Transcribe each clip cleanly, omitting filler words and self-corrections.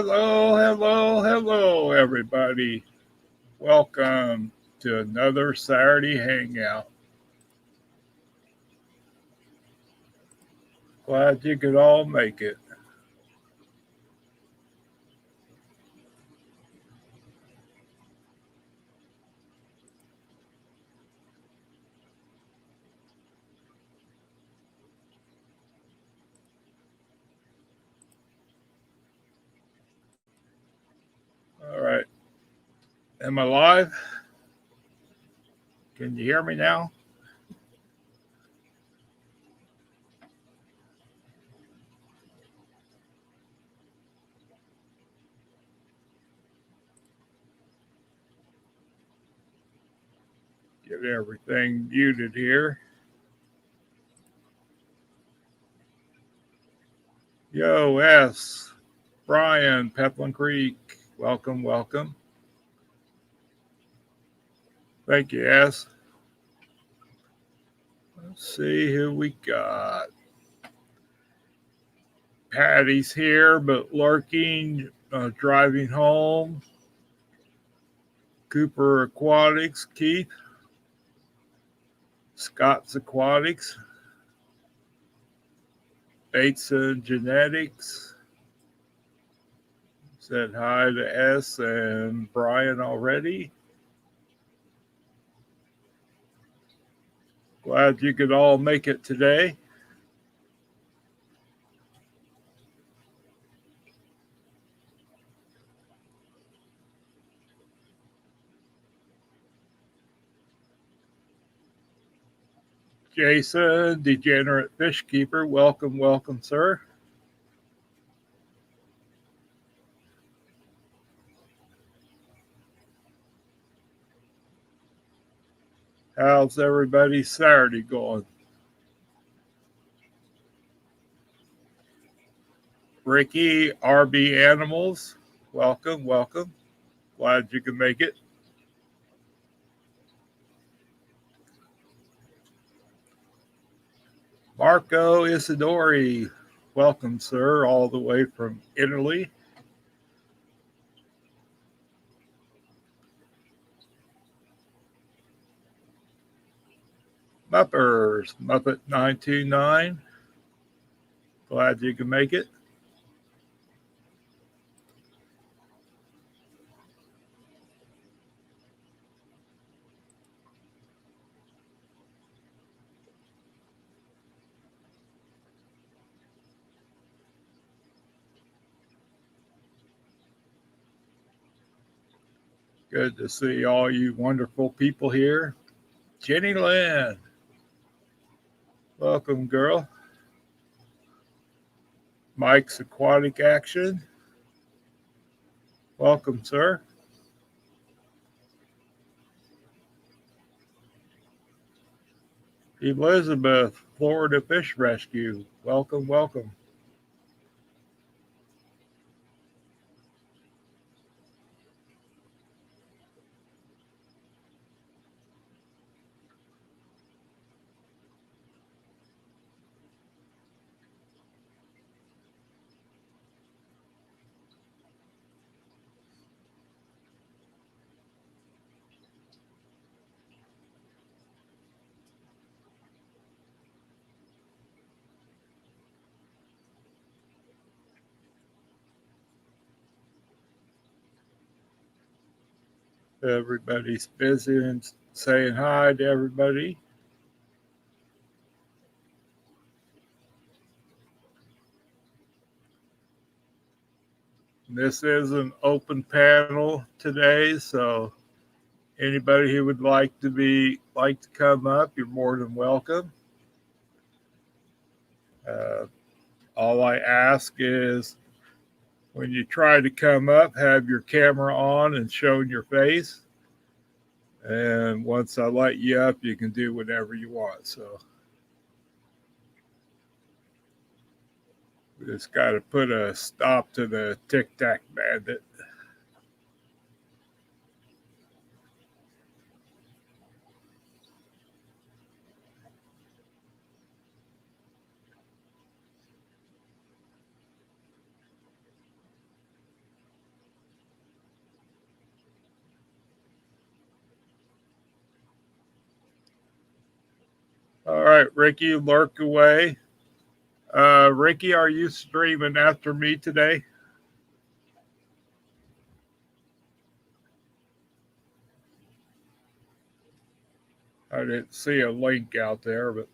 Hello, everybody. Welcome to another Saturday Hangout. Glad you could all make it. All right. Am I live? Can you hear me now? Get everything muted here. Yo, S. Brian, Peplin Creek. Welcome. Thank you, S. Let's see who we got. Patty's here, but lurking, driving home. Cooper Aquatics, Keith. Scott's Aquatics. Bateson Genetics. Said hi to S and Brian already. Glad you could all make it today. Jason, Degenerate Fish Keeper, welcome, sir. How's everybody's Saturday going? Ricky, RB Animals, welcome. Glad you could make it. Marco Isidori, welcome, sir, all the way from Italy. Muppers, Muppet 929, glad you could make it. Good to see all you wonderful people here. Jenny Lynn, welcome, girl. Mike's Aquatic Action, welcome, sir. Elizabeth, Florida Fish Rescue, welcome. Everybody's busy and saying hi to everybody. This is an open panel today, so anybody who would like to come up, you're more than welcome. All I ask is when you try to come up, have your camera on and showing your face. And once I light you up, you can do whatever you want. So we just got to put a stop to the Tic Tac Bandit. right, Ricky, lurk away. Ricky, are you streaming after me today? I didn't see a link out there, but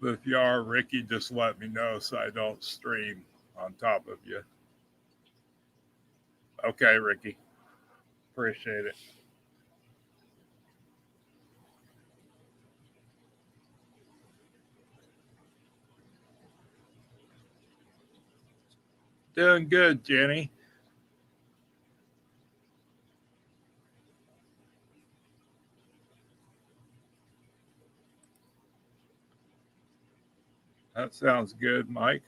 if you are, Ricky, just let me know so I don't stream on top of you. Okay, Ricky. Appreciate it. Doing good, Jenny. That sounds good, Mike.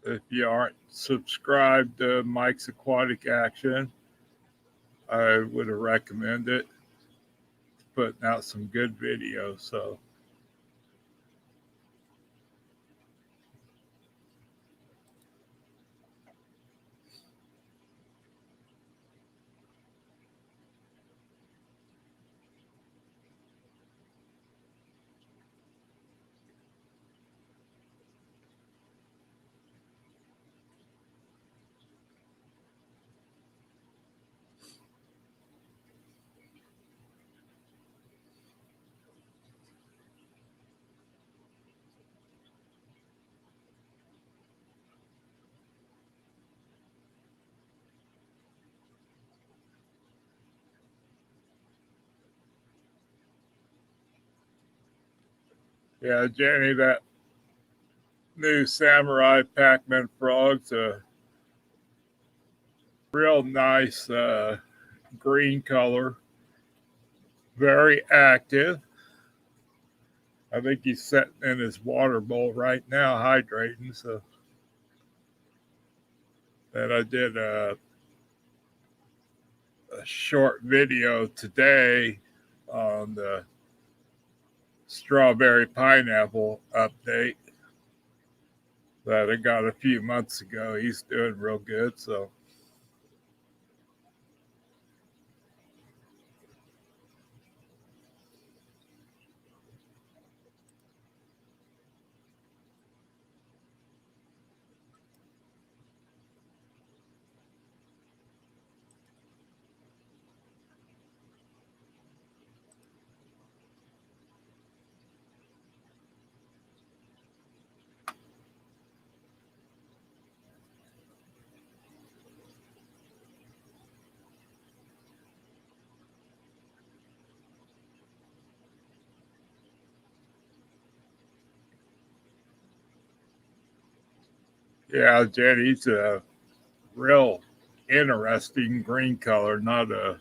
If you aren't subscribed to Mike's Aquatic Action, I would recommend it. It's putting out some good videos. So, yeah, Jenny, that new Samurai Pac-Man frog's a real nice green color, very active. I think he's sitting in his water bowl right now, hydrating. So, and I did a short video today on the strawberry pineapple update that I got a few months ago. He's doing real good. So, yeah, Jenny's a real interesting green color, not a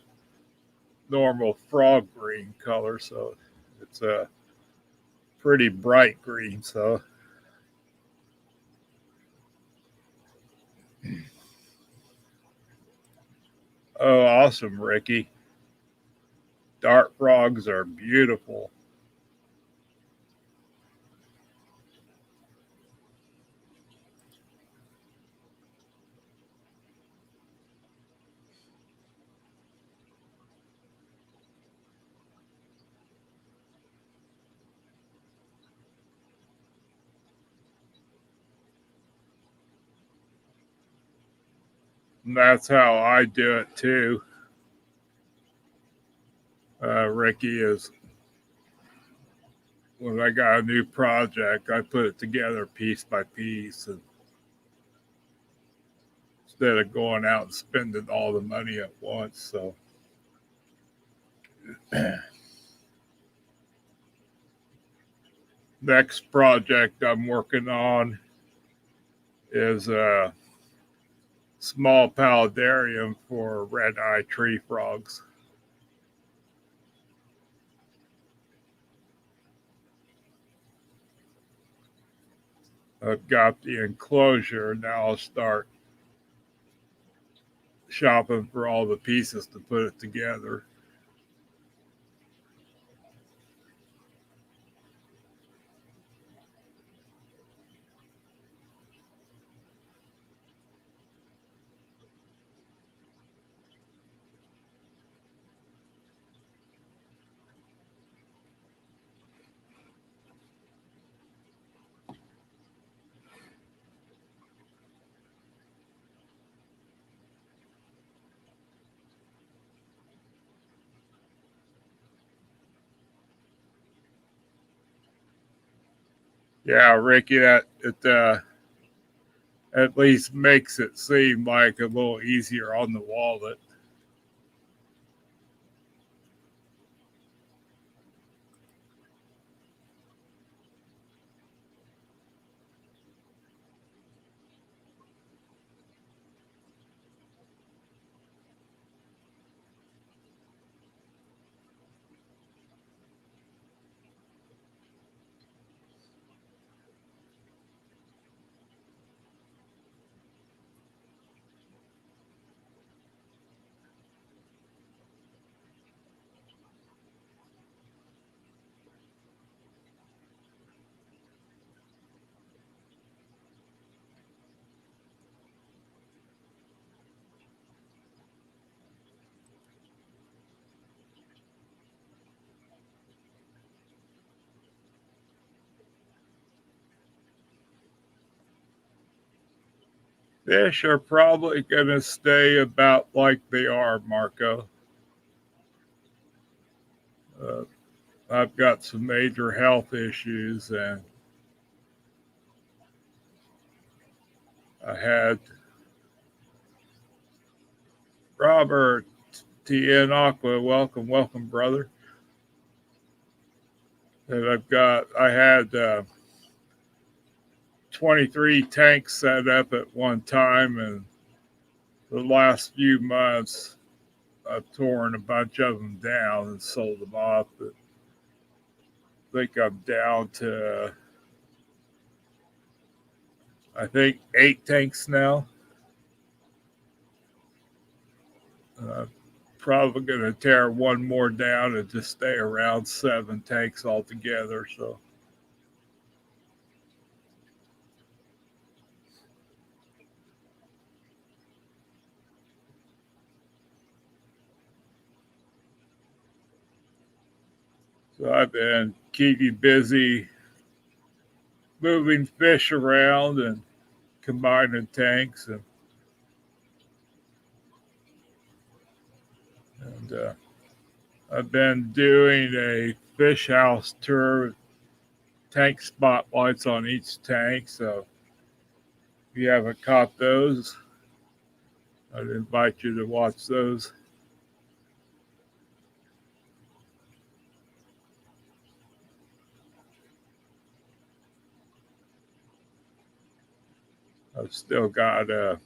normal frog green color. So, it's a pretty bright green. So, oh, awesome, Ricky. Dart frogs are beautiful. And that's how I do it too. Ricky, is when I got a new project, I put it together piece by piece, and instead of going out and spending all the money at once. So, next project I'm working on is a small paludarium for red eye tree frogs. I've got the enclosure. Now I'll start shopping for all the pieces to put it together. Yeah, Ricky, that it at least makes it seem like a little easier on the wallet. Fish are probably going to stay about like they are, Marco. Uh, I've got some major health issues, and I had Robert TN Aqua. Welcome, welcome, brother. And I had 23 tanks set up at one time, and the last few months, I've torn a bunch of them down and sold them off. But I think I'm down to, I think, 8 tanks now. Probably going to tear one more down and just stay around 7 tanks altogether. So I've been keeping busy moving fish around and combining tanks, and I've been doing a fish house tour with tank spotlights on each tank. So if you haven't caught those, I'd invite you to watch those. I've still got a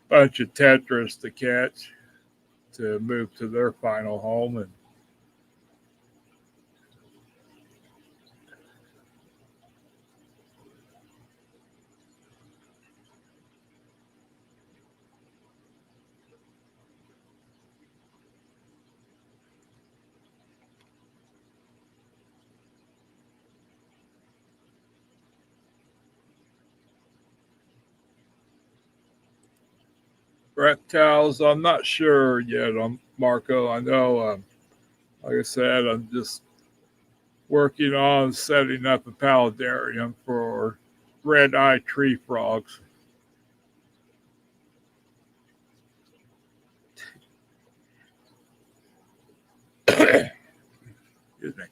bunch of tetras to catch to move to their final home, and reptiles, I'm not sure yet. Marco. I know, like I said, I'm just working on setting up a paludarium for red-eye tree frogs. Excuse me.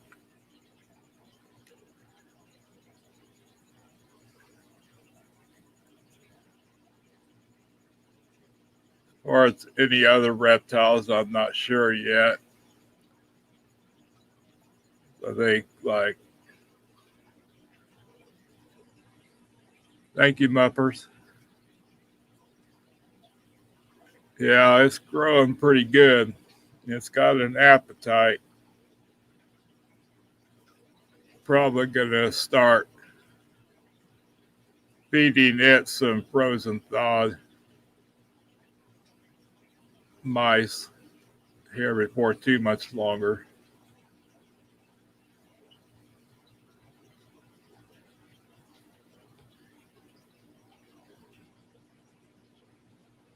Or it's any other reptiles, I'm not sure yet. I think, like, thank you, Muppers. Yeah, it's growing pretty good. It's got an appetite. Probably going to start feeding it some frozen thawed mice here before too much longer.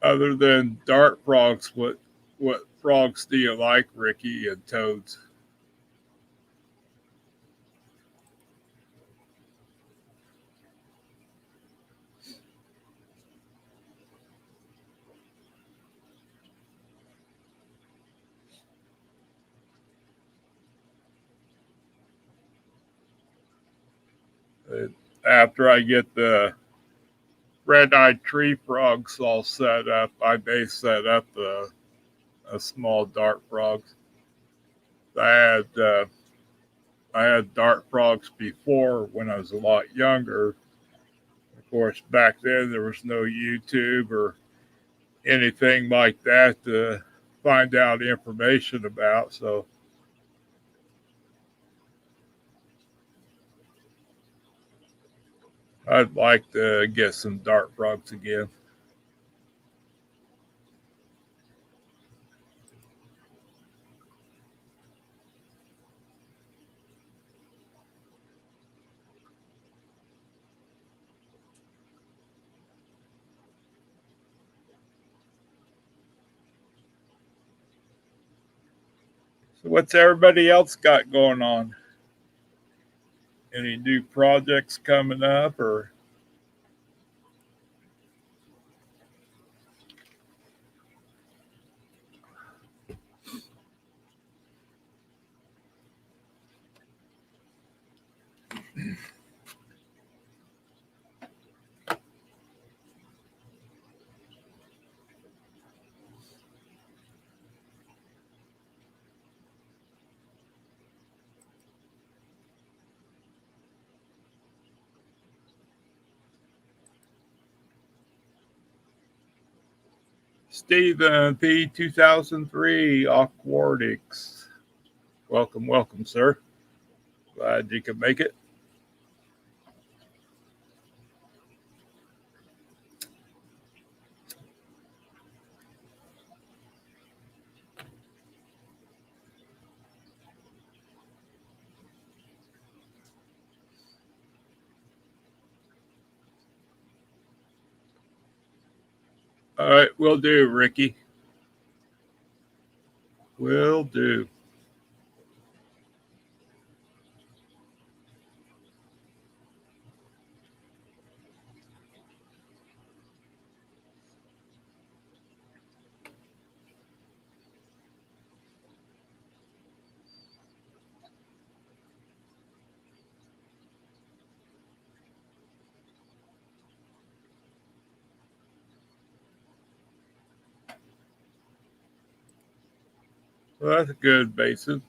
Other than dart frogs, what frogs do you like, Ricky, and toads? After I get the red-eyed tree frogs all set up, I may set up a small dart frogs. I had I had dart frogs before when I was a lot younger. Of course, back then there was no YouTube or anything like that to find out information about. So I'd like to get some dart frogs again. So what's everybody else got going on? Any new projects coming up or Stephen P 2003 Aquartics? Welcome, welcome, sir. Glad you could make it. All right, will do, Ricky. Will do. Well, that's a good basin.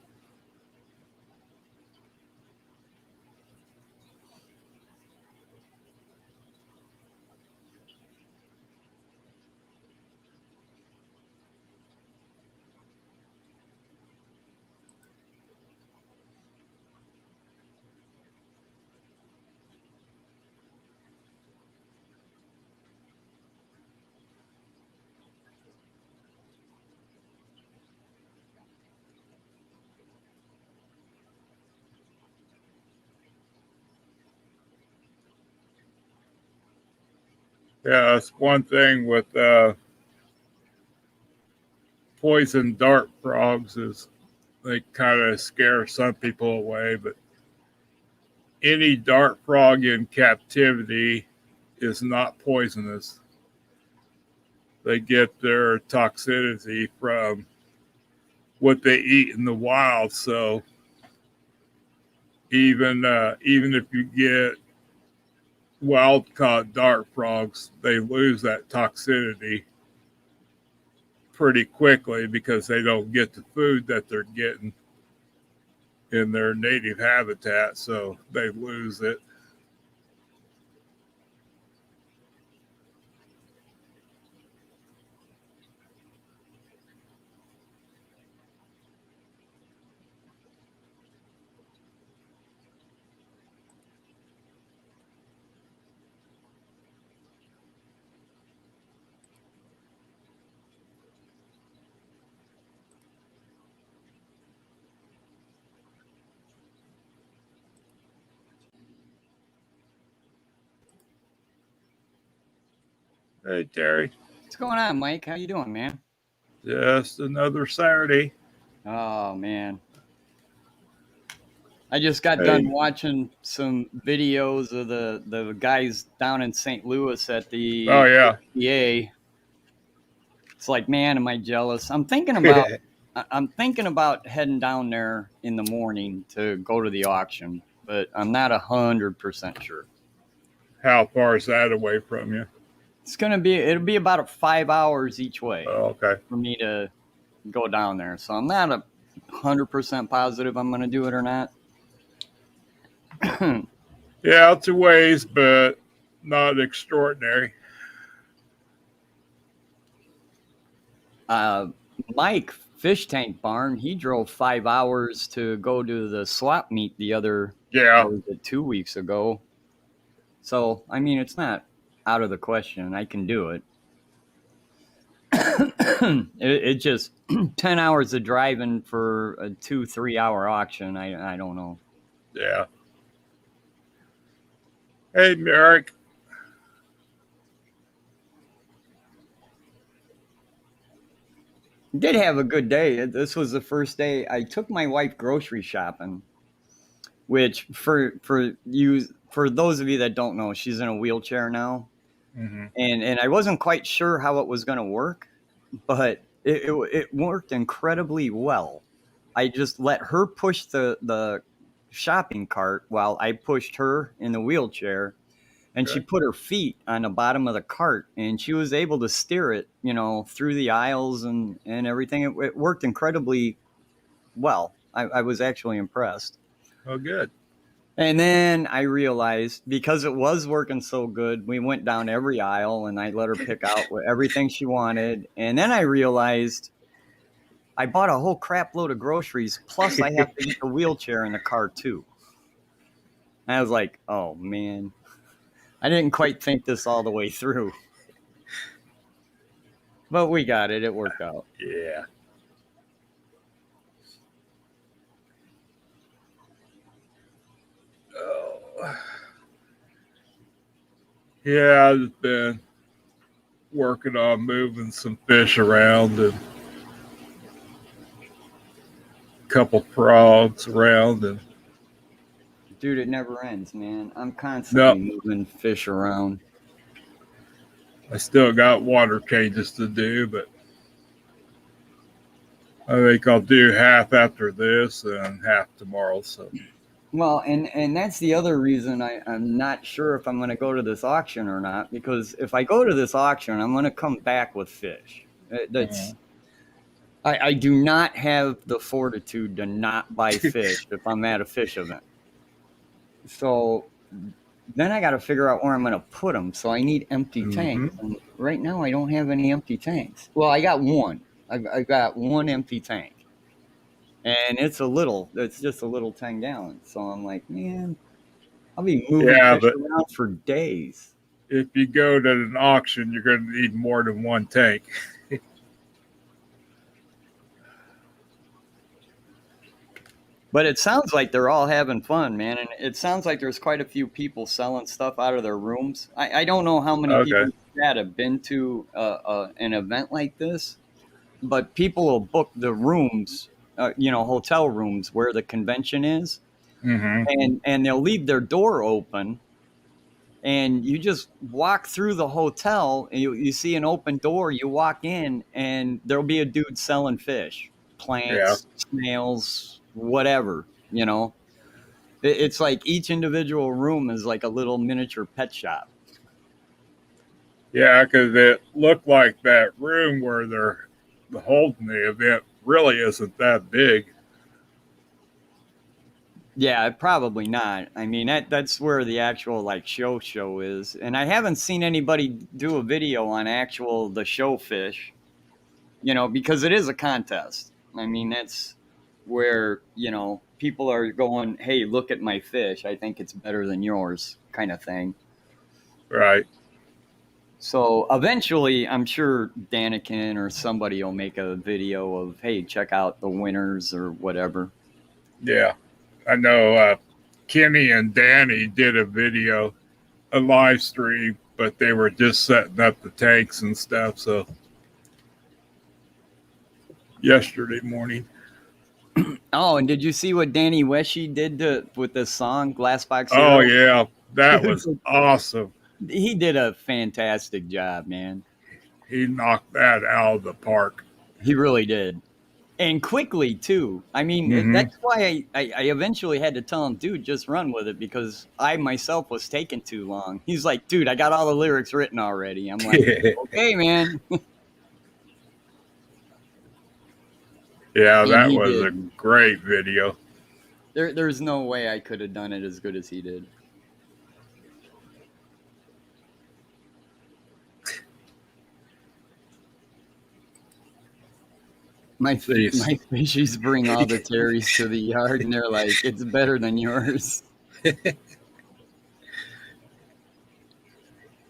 Yeah, that's one thing with poison dart frogs is they kind of scare some people away, but any dart frog in captivity is not poisonous. They get their toxicity from what they eat in the wild. So even if you get wild caught dart frogs, they lose that toxicity pretty quickly because they don't get the food that they're getting in their native habitat, so they lose it. Hey, Terry. What's going on, Mike? How you doing, man? Just another Saturday. Oh, man. I just got done Hey. watching some videos of the guys down in St. Louis at Oh, the yeah. APA. It's like, man, am I jealous? I'm thinking about heading down there in the morning to go to the auction, but I'm not 100% sure. How far is that away from you? It'll be about 5 hours each way Oh, okay. for me to go down there. So I'm not 100% positive I'm going to do it or not. Yeah, it's a ways, but not extraordinary. Mike Fish Tank Barn, he drove 5 hours to go to the swap meet Yeah. 2 weeks ago. So, I mean, it's not out of the question. I can do it. It just 10 hours of driving for a 2-3 hour auction. I don't know. Yeah. Hey, Merrick. Did have a good day. This was the first day I took my wife grocery shopping, which for those of you that don't know, she's in a wheelchair now. Mm-hmm. And I wasn't quite sure how it was going to work, but it worked incredibly well. I just let her push the shopping cart while I pushed her in the wheelchair, and she Okay. put her feet on the bottom of the cart, and she was able to steer it, through the aisles and everything. It worked incredibly well. I was actually impressed. Oh, good. And then I realized, because it was working so good, we went down every aisle and I let her pick out everything she wanted. And then I realized I bought a whole crap load of groceries, plus I have to get the wheelchair in the car too. And I was like, oh man, I didn't quite think this all the way through. But we got it. It worked out. Yeah. Oh. Yeah, I've been working on moving some fish around and a couple frogs around, and Dude, it never ends, man. I'm no, constantly moving fish around. I still got water changes to do, but I think I'll do half after this and half tomorrow. So Well, and that's the other reason I'm not sure if I'm going to go to this auction or not, because if I go to this auction, I'm going to come back with fish. That's I do not have the fortitude to not buy fish if I'm at a fish event. So then I got to figure out where I'm going to put them. So I need empty mm-hmm. tanks. And right now I don't have any empty tanks. Well, I got one. I've got one empty tank. And it's just a little 10 gallons. So I'm like, man, I'll be moving Yeah, fish but around for days. if you go to an auction, you're going to need more than one tank. But it sounds like they're all having fun, man. And it sounds like there's quite a few people selling stuff out of their rooms. I don't know how many Okay. people that have been to an event like this, but people will book the rooms, hotel rooms where the convention is, Mm-hmm. and they'll leave their door open. And you just walk through the hotel, and you see an open door. You walk in, and there'll be a dude selling fish, Yeah. plants, snails, whatever. It's like each individual room is like a little miniature pet shop. Yeah, because it looked like that room where they're holding the event really isn't that big. Yeah, probably not. I mean, that's where the actual like show is, and I haven't seen anybody do a video on the show fish. Because it is a contest. I mean, that's where people are going, hey, look at my fish, I think it's better than yours, kind of thing. Right. So eventually I'm sure Danikin or somebody will make a video of, hey, check out the winners or whatever. Yeah. I know Kenny and Danny did a video, a live stream, but they were just setting up the tanks and stuff. So yesterday morning. Oh, and did you see what Danny Weshy did with the song Glass Box Hero? Oh yeah, that was awesome. He did a fantastic job, man. He knocked that out of the park. He really did. And quickly, too. I mean, that's why I eventually had to tell him, dude, just run with it, because I myself was taking too long. He's like, dude, I got all the lyrics written already. I'm like, okay, man. Yeah, And that he was did. a great video. There's no way I could have done it as good as he did. My fishies bring all the Terrys to the yard, and they're like, it's better than yours.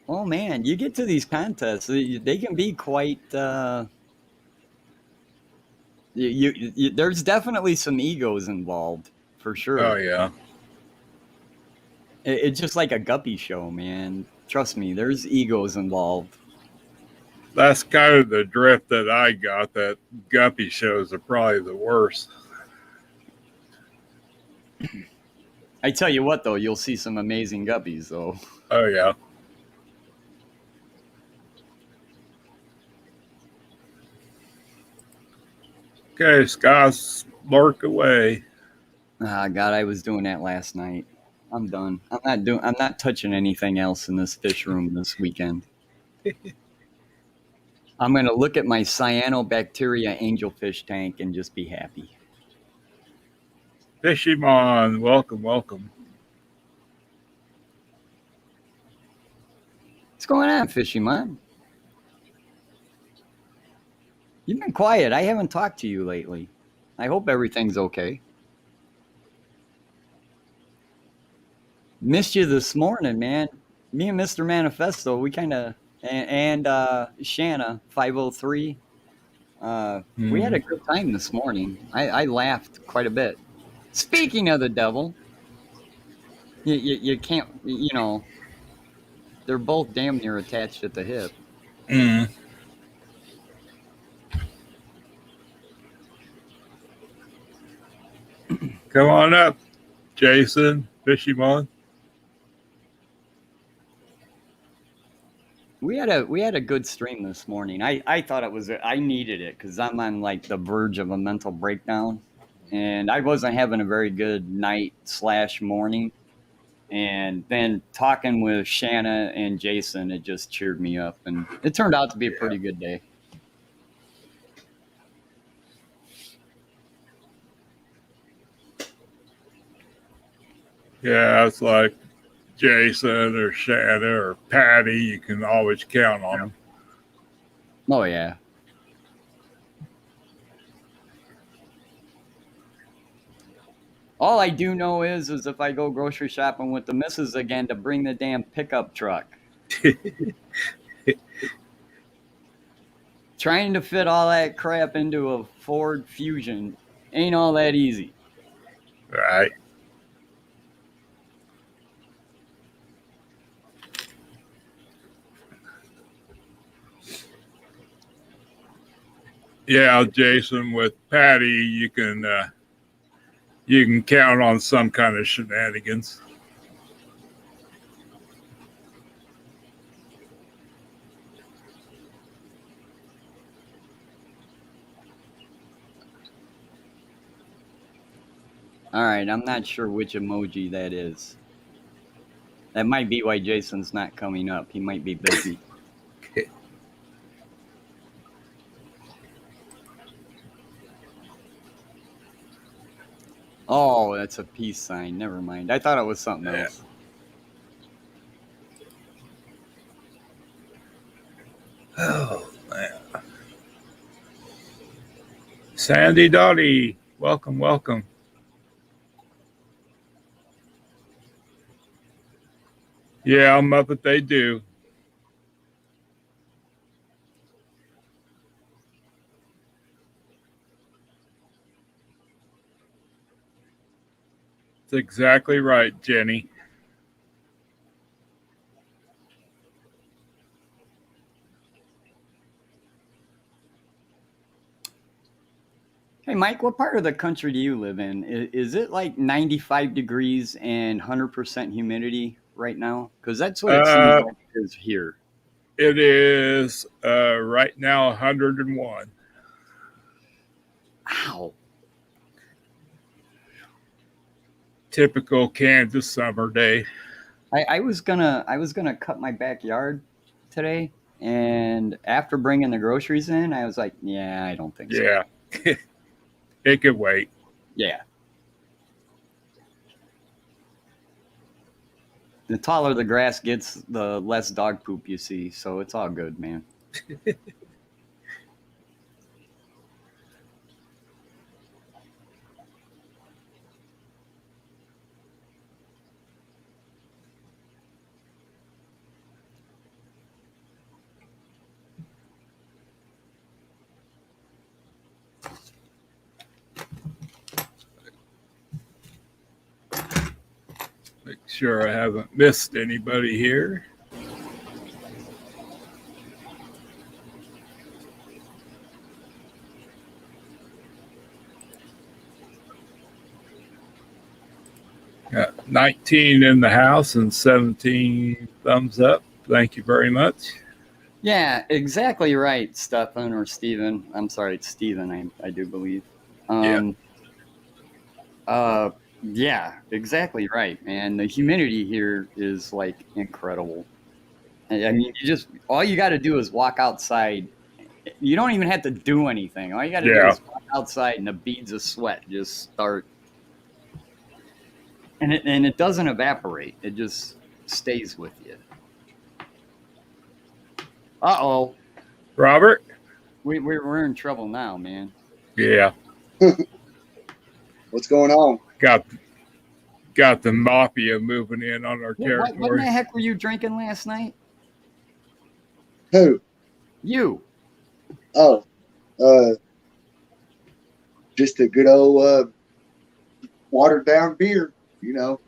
Oh, man, you get to these contests, they can be quite... there's definitely some egos involved, for sure. Oh, yeah. It's just like a guppy show, man. Trust me, there's egos involved. That's kind of the drift that I got, that guppy shows are probably the worst. I tell you what, though, you'll see some amazing guppies, though. Oh, yeah. Okay, Scott's lurk away. Ah, God, I was doing that last night. I'm done. I'm not touching anything else in this fish room this weekend. I'm going to look at my cyanobacteria angelfish tank and just be happy. Fishymon, welcome, welcome. What's going on, Fishymon? You've been quiet. I haven't talked to you lately. I hope everything's okay. Missed you this morning, man. Me and Mr. Manifesto, we kind of, and Shanna 503, we had a good time this morning. I laughed quite a bit. Speaking of the devil, you can't, you know, they're both damn near attached at the hip. Come on up, Jason, Fishymon. We had a good stream this morning. I thought it was, I needed it because I'm on like the verge of a mental breakdown, and I wasn't having a very good night/morning. And then talking with Shanna and Jason, it just cheered me up, and it turned out to be a pretty good day. Yeah, it's like Jason or Shanna or Patty. You can always count on them. Oh, yeah. All I do know is if I go grocery shopping with the missus again, to bring the damn pickup truck. Trying to fit all that crap into a Ford Fusion ain't all that easy. Right. Yeah, Jason, with Patty, you can count on some kind of shenanigans. All right, I'm not sure which emoji that is. That might be why Jason's not coming up. He might be busy. Oh, that's a peace sign. Never mind. I thought it was something else. Oh, man. Sandy Dottie, welcome, welcome. Yeah, I'm up if they do. That's exactly right, Jenny. Hey, Mike, what part of the country do you live in? Is it like 95 degrees and 100% humidity right now? Because that's what it seems Uh, like it is here. it is right now 101. Ow. Typical Kansas summer day. I was gonna cut my backyard today, and after bringing the groceries in, I was like, yeah, I don't think so. Yeah, it could wait. Yeah. The taller the grass gets, the less dog poop you see, so it's all good, man. Make sure I haven't missed anybody here. Got 19 in the house and 17 thumbs up. Thank you very much. Yeah, exactly right, Stefan or Steven. I'm sorry, it's Steven, I do believe. Yeah. Yeah, exactly right, man. The humidity here is like incredible. I mean, all you got to do is walk outside. You don't even have to do anything. All you got to do Yeah. is walk outside, and the beads of sweat just start, and it doesn't evaporate. It just stays with you. Uh-oh. Robert? We're in trouble now, man. Yeah. What's going on? Got the mafia moving in on our What in territory. the heck were you drinking last night? Who? You. Oh, just a good old watered down beer, you know.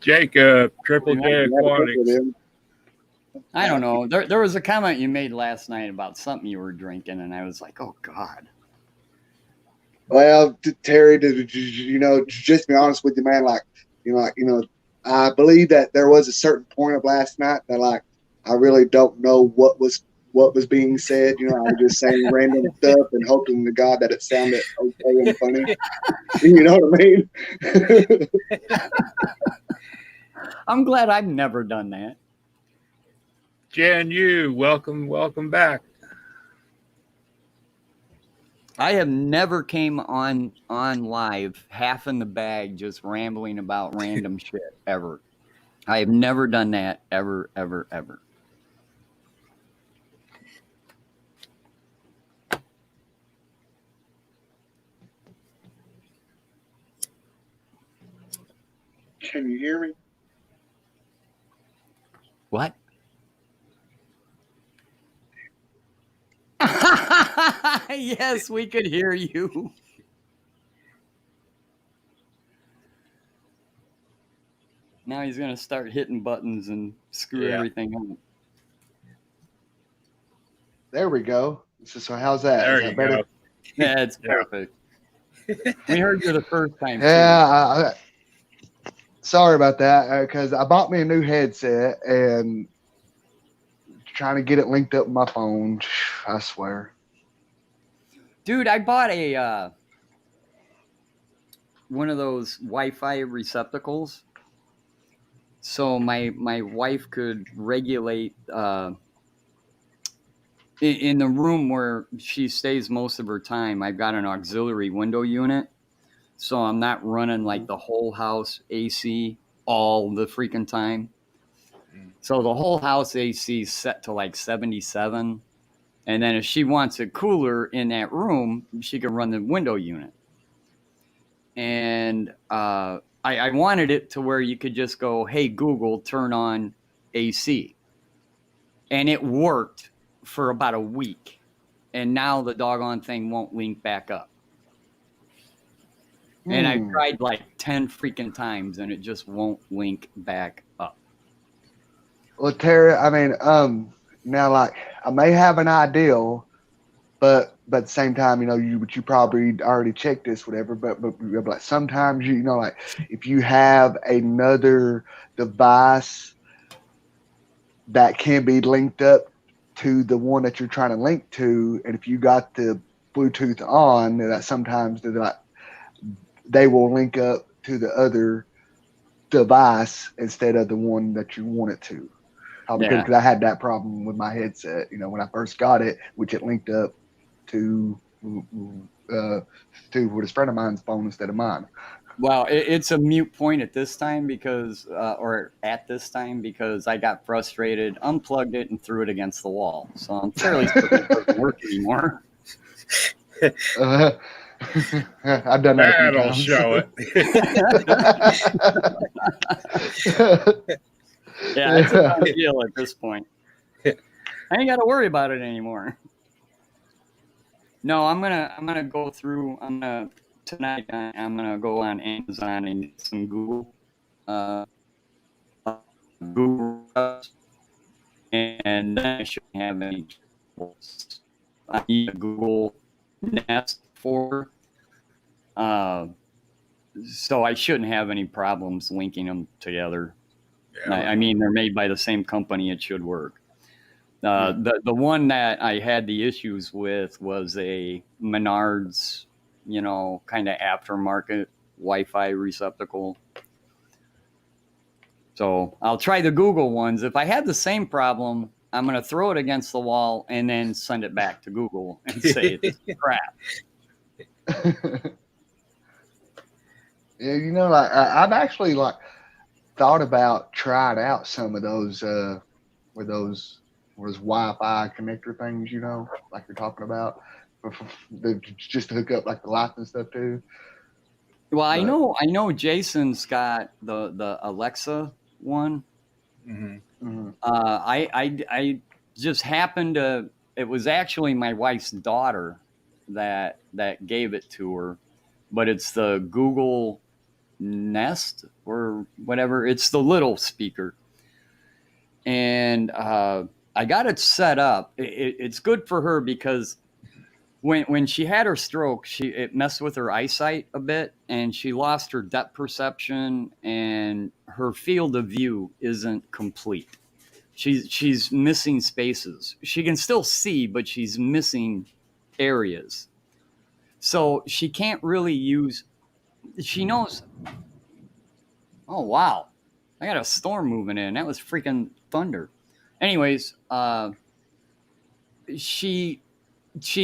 Jacob, Triple J Had a couple of Aquatics. them. I don't know. There was a comment you made last night about something you were drinking, and I was like, oh, God. Well, Terry, just be honest with you, man. I believe that there was a certain point of last night that, I really don't know what was being said. I was just saying random stuff and hoping to God that it sounded okay and funny. You know what I mean? I'm glad I've never done that. Jan Yu, welcome back. I have never came on live half in the bag just rambling about random shit ever. I have never done that ever. Can you hear me? What? Yes, we could hear you. Now he's going to start hitting buttons and screw everything up. There we go. So how's that? There Is that you better? go. Yeah, it's perfect. We heard you the first time. Yeah. Sorry about that, because I bought me a new headset and trying to get it linked up with my phone. I swear. Dude, I bought a one of those Wi-Fi receptacles, so my wife could regulate in the room where she stays most of her time. I've got an auxiliary window unit, so I'm not running like the whole house AC all the freaking time. So the whole house AC is set to like 77. And then if she wants it cooler in that room, she can run the window unit. And I wanted it to where you could just go, hey, Google, turn on AC. And it worked for about a week. And now the doggone thing won't link back up. And I've tried like 10 freaking times and it just won't link back up. Well, Terry, I mean, now, I may have an ideal, at the same time, you probably already checked this, whatever. But like sometimes like if you have another device that can be linked up to the one that you're trying to link to, and if you got the Bluetooth on, that sometimes they will link up to the other device instead of the one that you want it to. Because I had that problem with my headset, when I first got it, which it linked up to with a friend of mine's phone instead of mine. Well, it's a mute point at this time because I got frustrated, unplugged it, and threw it against the wall. So I'm fairly certain it doesn't work anymore. I've done that. That'll show it. Yeah, it's a done deal at this point. I ain't got to worry about it anymore. No, I'm gonna go through. Tonight I'm gonna go on Amazon and get some Google, and then I shouldn't have any troubles. I need a Google Nest for, so I shouldn't have any problems linking them together. Yeah. I mean, they're made by the same company. It should work. The one that I had the issues with was a Menards, kind of aftermarket Wi-Fi receptacle. So I'll try the Google ones. If I have the same problem, I'm going to throw it against the wall and then send it back to Google and say it's crap. Yeah, I've actually thought about trying out some of those with those Wi-Fi connector things, like you're talking about, just to hook up like the lights and stuff too. Well, I know Jason's got the Alexa one. Mm-hmm. Mm-hmm. I just happened to. It was actually my wife's daughter that gave it to her, but it's the Google Nest or whatever. It's the little speaker, and I got it set up. It's good for her because when she had her stroke, it messed with her eyesight a bit, and she lost her depth perception, and her field of view isn't complete. She's missing spaces. She can still see, but she's missing areas. So she can't really use. She knows. Oh wow! I got a storm moving in. That was freaking thunder. Anyways, she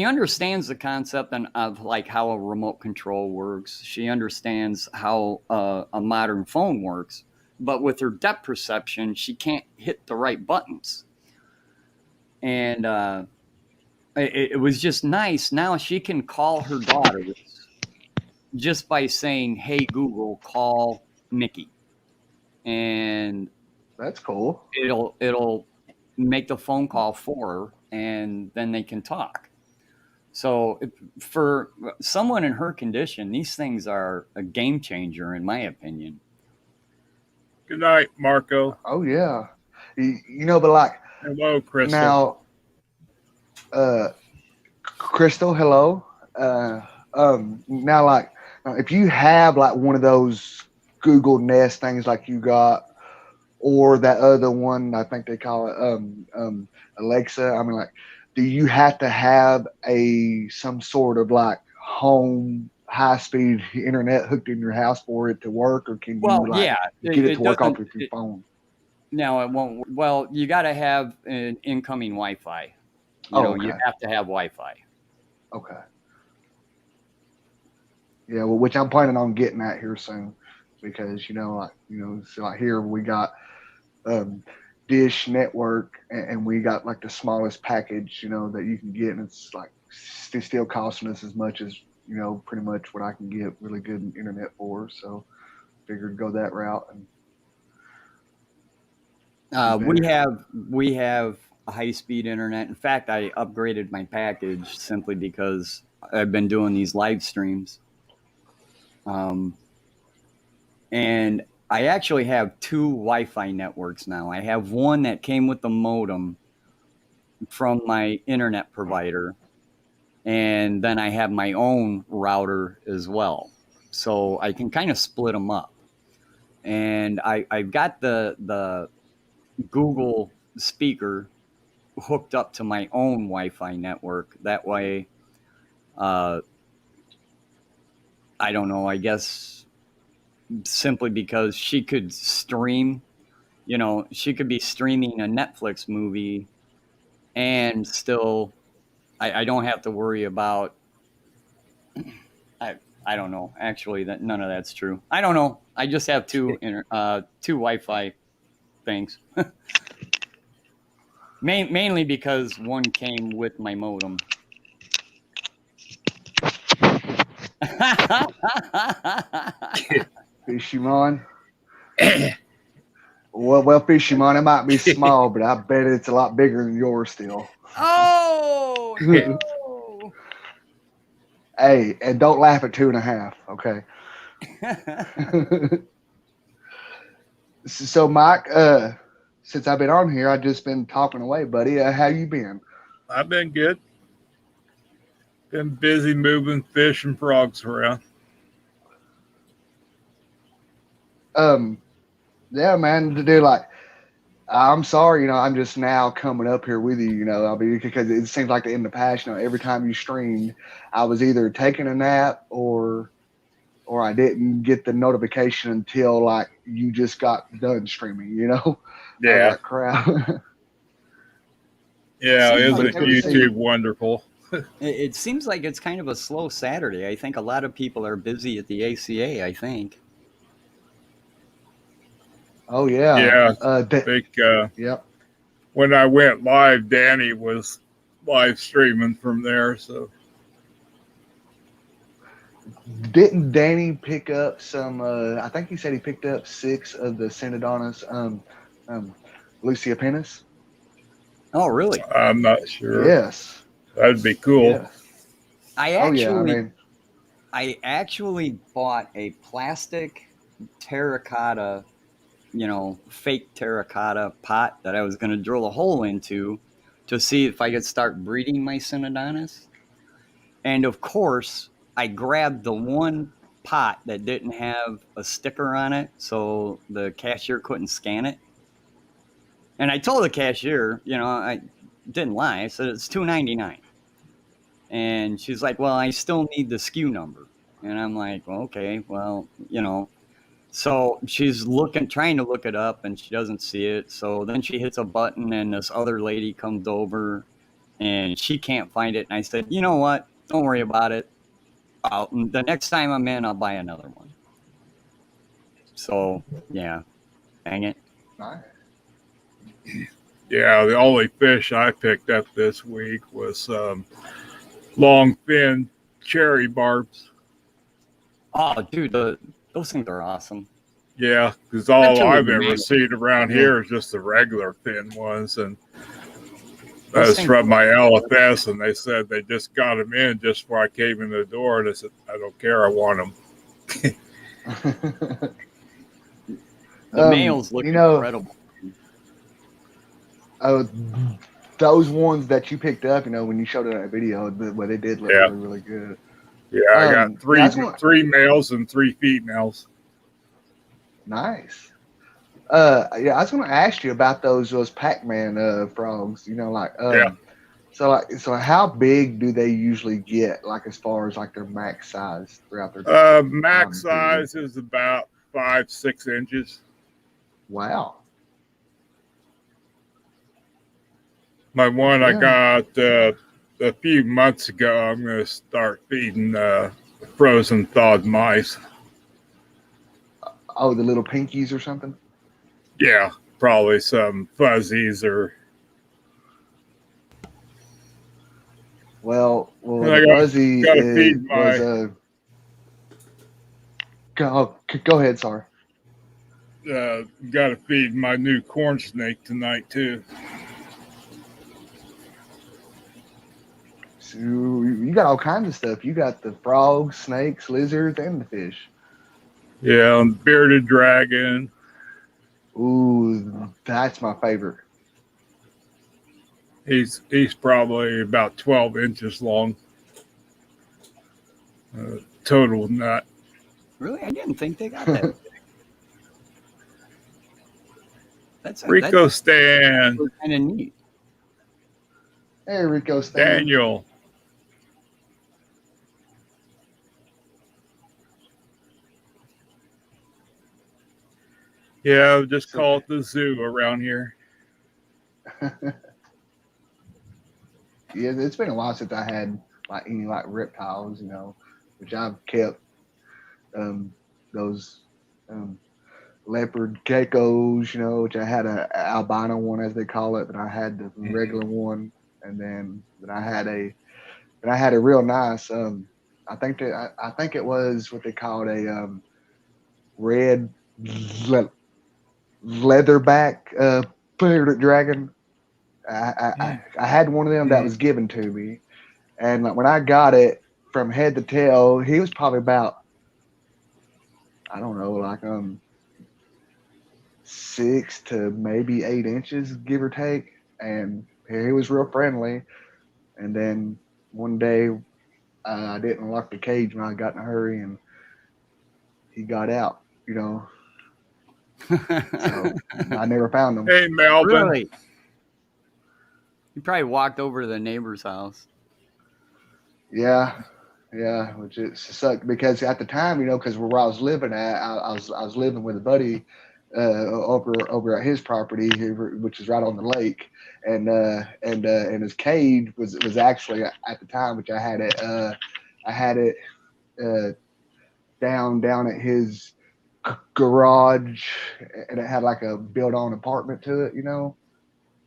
understands the concept of like how a remote control works. She understands how a modern phone works, but with her depth perception, she can't hit the right buttons. And it was just nice. Now she can call her daughters just by saying, "Hey Google, call Mickey," and that's cool. It'll make the phone call for her, and then they can talk. So for someone in her condition, these things are a game changer, in my opinion. Good night, Marco. Oh yeah, but like hello, Crystal. Now, Crystal, hello. Now, like if you have like one of those Google Nest things like you got, or that other one, I think they call it Alexa. I mean, like, do you have to have some sort of like home high-speed internet hooked in your house for it to work, or can you get it to work off of your phone? No, it won't. Well, you got to have an incoming Wi-Fi. You have to have Wi-Fi. Okay. Yeah, well, which I'm planning on getting at here soon, because so like here we got Dish Network, and we got like the smallest package that you can get, and it's like still costing us as much as pretty much what I can get really good internet for. So figured go that route. And we have high-speed internet. In fact, I upgraded my package simply because I've been doing these live streams, and I actually have two Wi-Fi networks now. I have one that came with the modem from my internet provider, and then I have my own router as well, so I can kind of split them up. And I've got the Google speaker hooked up to my own Wi-Fi network. That way, I don't know. I guess simply because she could stream, she could be streaming a Netflix movie, and still, I don't have to worry about. I don't know. Actually, that none of that's true. I don't know. I just have two Wi-Fi things. Mainly because one came with my modem. Fishymon. Well, Fishymon, it might be small, but I bet it's a lot bigger than yours still. Oh no! Hey, and don't laugh at 2.5, okay? So, Mike, since I've been on here, I've just been talking away, buddy. How you been? I've been good. Been busy moving fish and frogs around. Yeah, man, dude, like, I'm sorry, I'm just now coming up here with you, I mean, because it seems like in the past, every time you streamed, I was either taking a nap or I didn't get the notification until like you just got done streaming, Yeah. I was like, crap. Yeah, Seems isn't like YouTube wonderful? It seems like it's kind of a slow Saturday. I think a lot of people are busy at the ACA, I think. Oh yeah. Yeah. I think yep. when I went live, Danny was live streaming from there. So Didn't Danny pick up some? I think he said he picked up 6 of the Synodonus Lucia Penis. Oh, really? I'm not sure. Yes. That'd be cool. Yeah. I actually bought a plastic terracotta, fake terracotta pot that I was going to drill a hole into to see if I could start breeding my Synodonus. And of course, I grabbed the one pot that didn't have a sticker on it, so the cashier couldn't scan it. And I told the cashier, I didn't lie. I said it's $2.99. And she's like, "Well, I still need the SKU number." And I'm like, "Well, okay, well, So she's trying to look it up, and she doesn't see it. So then she hits a button, and this other lady comes over, and she can't find it. And I said, "You know what? Don't worry about it. The next time I'm in, I'll buy another one." So yeah, dang it. Nice. Yeah, the only fish I picked up this week was long fin cherry barbs. Oh, dude, those things are awesome. Yeah, because all I've ever seen around here is just the regular fin ones, and that was from my LFS, and they said they just got them in just before I came in the door, and I said, "I don't care, I want them." The males look incredible. Those ones that you picked up, when you showed it in that video, where they did look really, really good. Yeah, I got three males and 3 females. Nice. I was going to ask you about those Pac-Man frogs. So how big do they usually get? Like as far as like their max size throughout their max size is about 5-6 inches. Wow. My one I got a few months ago. I'm going to start feeding frozen thawed mice. Oh, the little pinkies or something? Yeah, probably some fuzzies or. Well, the fuzzy was a. Go ahead, sorry. Got to feed my new corn snake tonight too. So you got all kinds of stuff. You got the frogs, snakes, lizards, and the fish. Yeah, and bearded dragon. Ooh, that's my favorite. He's probably about 12 inches long. Total nut. Really, I didn't think they got that. That's Rico Stan. kind of neat. Hey, Rico Stan. Daniel. Yeah, just call it the zoo around here. Yeah, it's been a while since I had like any like reptiles, which I've kept. Those leopard geckos, which I had a albino one as they call it, but I had the regular one, and then I had a real nice. I think it was what they called a red leatherback bearded dragon. I had one of them that was given to me, and like, when I got it from head to tail, he was probably about, I don't know, like 6 to maybe 8 inches, give or take, and he was real friendly. And then one day, I didn't lock the cage when I got in a hurry, and he got out. So I never found him. Hey, Melvin. Really? You probably walked over to the neighbor's house. Yeah, which it sucked because at the time, because where I was living at, I was living with a buddy over at his property, which is right on the lake, and his cage was actually at the time, which I had it down at his garage, and it had like a built-on apartment to it,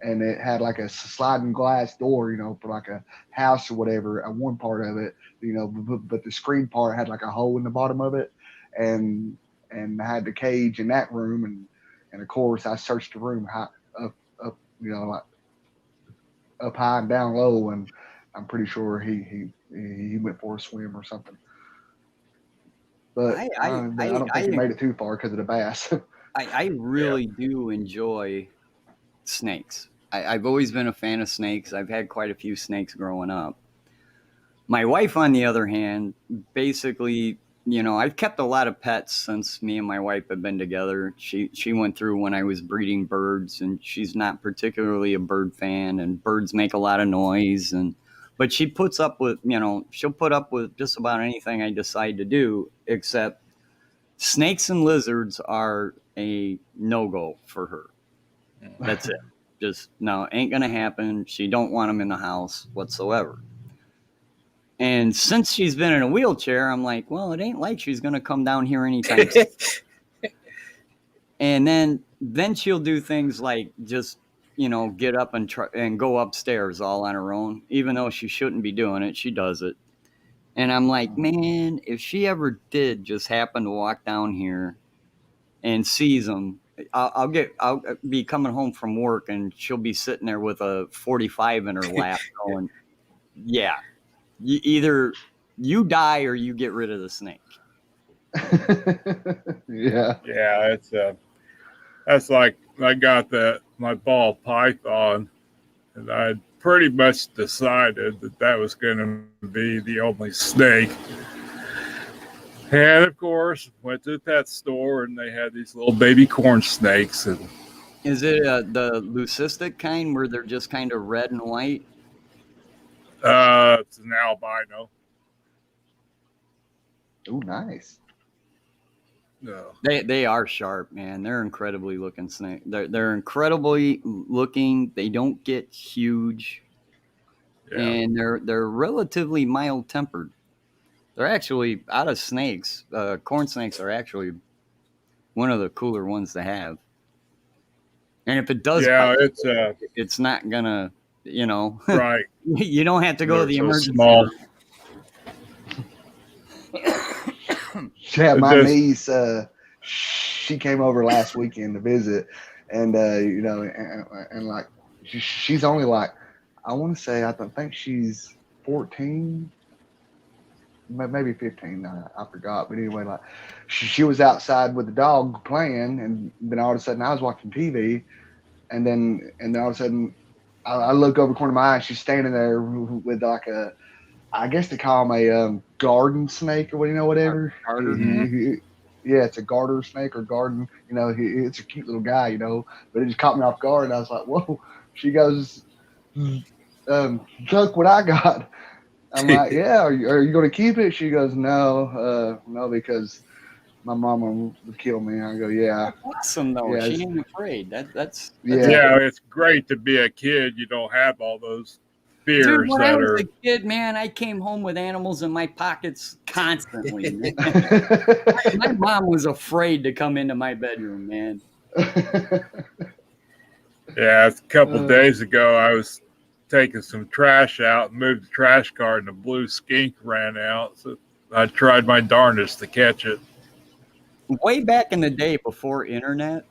and it had like a sliding glass door, for like a house or whatever at one part of it, but the screen part had like a hole in the bottom of it, and I had the cage in that room, and of course I searched the room high, up, like up high and down low, and I'm pretty sure he went for a swim or something. But I don't think he made it too far because of the bass. I really do enjoy snakes. I've always been a fan of snakes. I've had quite a few snakes growing up. My wife, on the other hand, basically, I've kept a lot of pets since me and my wife have been together. She went through when I was breeding birds, and she's not particularly a bird fan, and birds make a lot of noise, but she puts up with, she'll put up with just about anything I decide to do, except snakes and lizards are a no-go for her. That's it. Just, no, ain't going to happen. She don't want them in the house whatsoever. And since she's been in a wheelchair, I'm like, well, it ain't like she's going to come down here anytime soon. And then she'll do things like just, get up and go upstairs all on her own. Even though she shouldn't be doing it, she does it. And I'm like, man, if she ever did just happen to walk down here and sees them, I'll be coming home from work, and she'll be sitting there with a 45 in her lap going, yeah, either you die or you get rid of the snake. Yeah. Yeah, that's like I got my ball python, and I pretty much decided that was going to be the only snake. And of course, went to the pet store, and they had these little baby corn snakes. And is it the leucistic kind where they're just kind of red and white? It's an albino. Oh, nice. No. They are sharp, man. They're incredibly looking snake. They're incredibly looking. They don't get huge, and they're relatively mild tempered. They're actually, out of snakes, corn snakes are actually one of the cooler ones to have. And if it does, it's not gonna, right. You don't have to go to the emergency small. Yeah, my niece, she came over last weekend to visit, and and like she's only like, I want to say, I think she's 14, maybe 15. I forgot, but anyway, like she was outside with the dog playing, and then all of a sudden I was watching TV, and then all of a sudden I look over the corner of my eye, and she's standing there with like a I guess they call him a garden snake or whatever. Garter. Yeah, it's a garter snake or garden. It's a cute little guy. But it just caught me off guard. And I was like, whoa. She goes, look what I got. I'm like, yeah. Are you going to keep it? She goes, no, because my mama would kill me. I go, yeah. That's awesome though. Yeah, She ain't afraid. That's Yeah, it's great to be a kid. You don't have all those fears Dude, when I that was are. a kid, man, I came home with animals in my pockets constantly. Man. My mom was afraid to come into my bedroom, man. Yeah, a couple days ago, I was taking some trash out, moved the trash car, and the blue skink ran out. So I tried my darndest to catch it. Way back in the day before internet,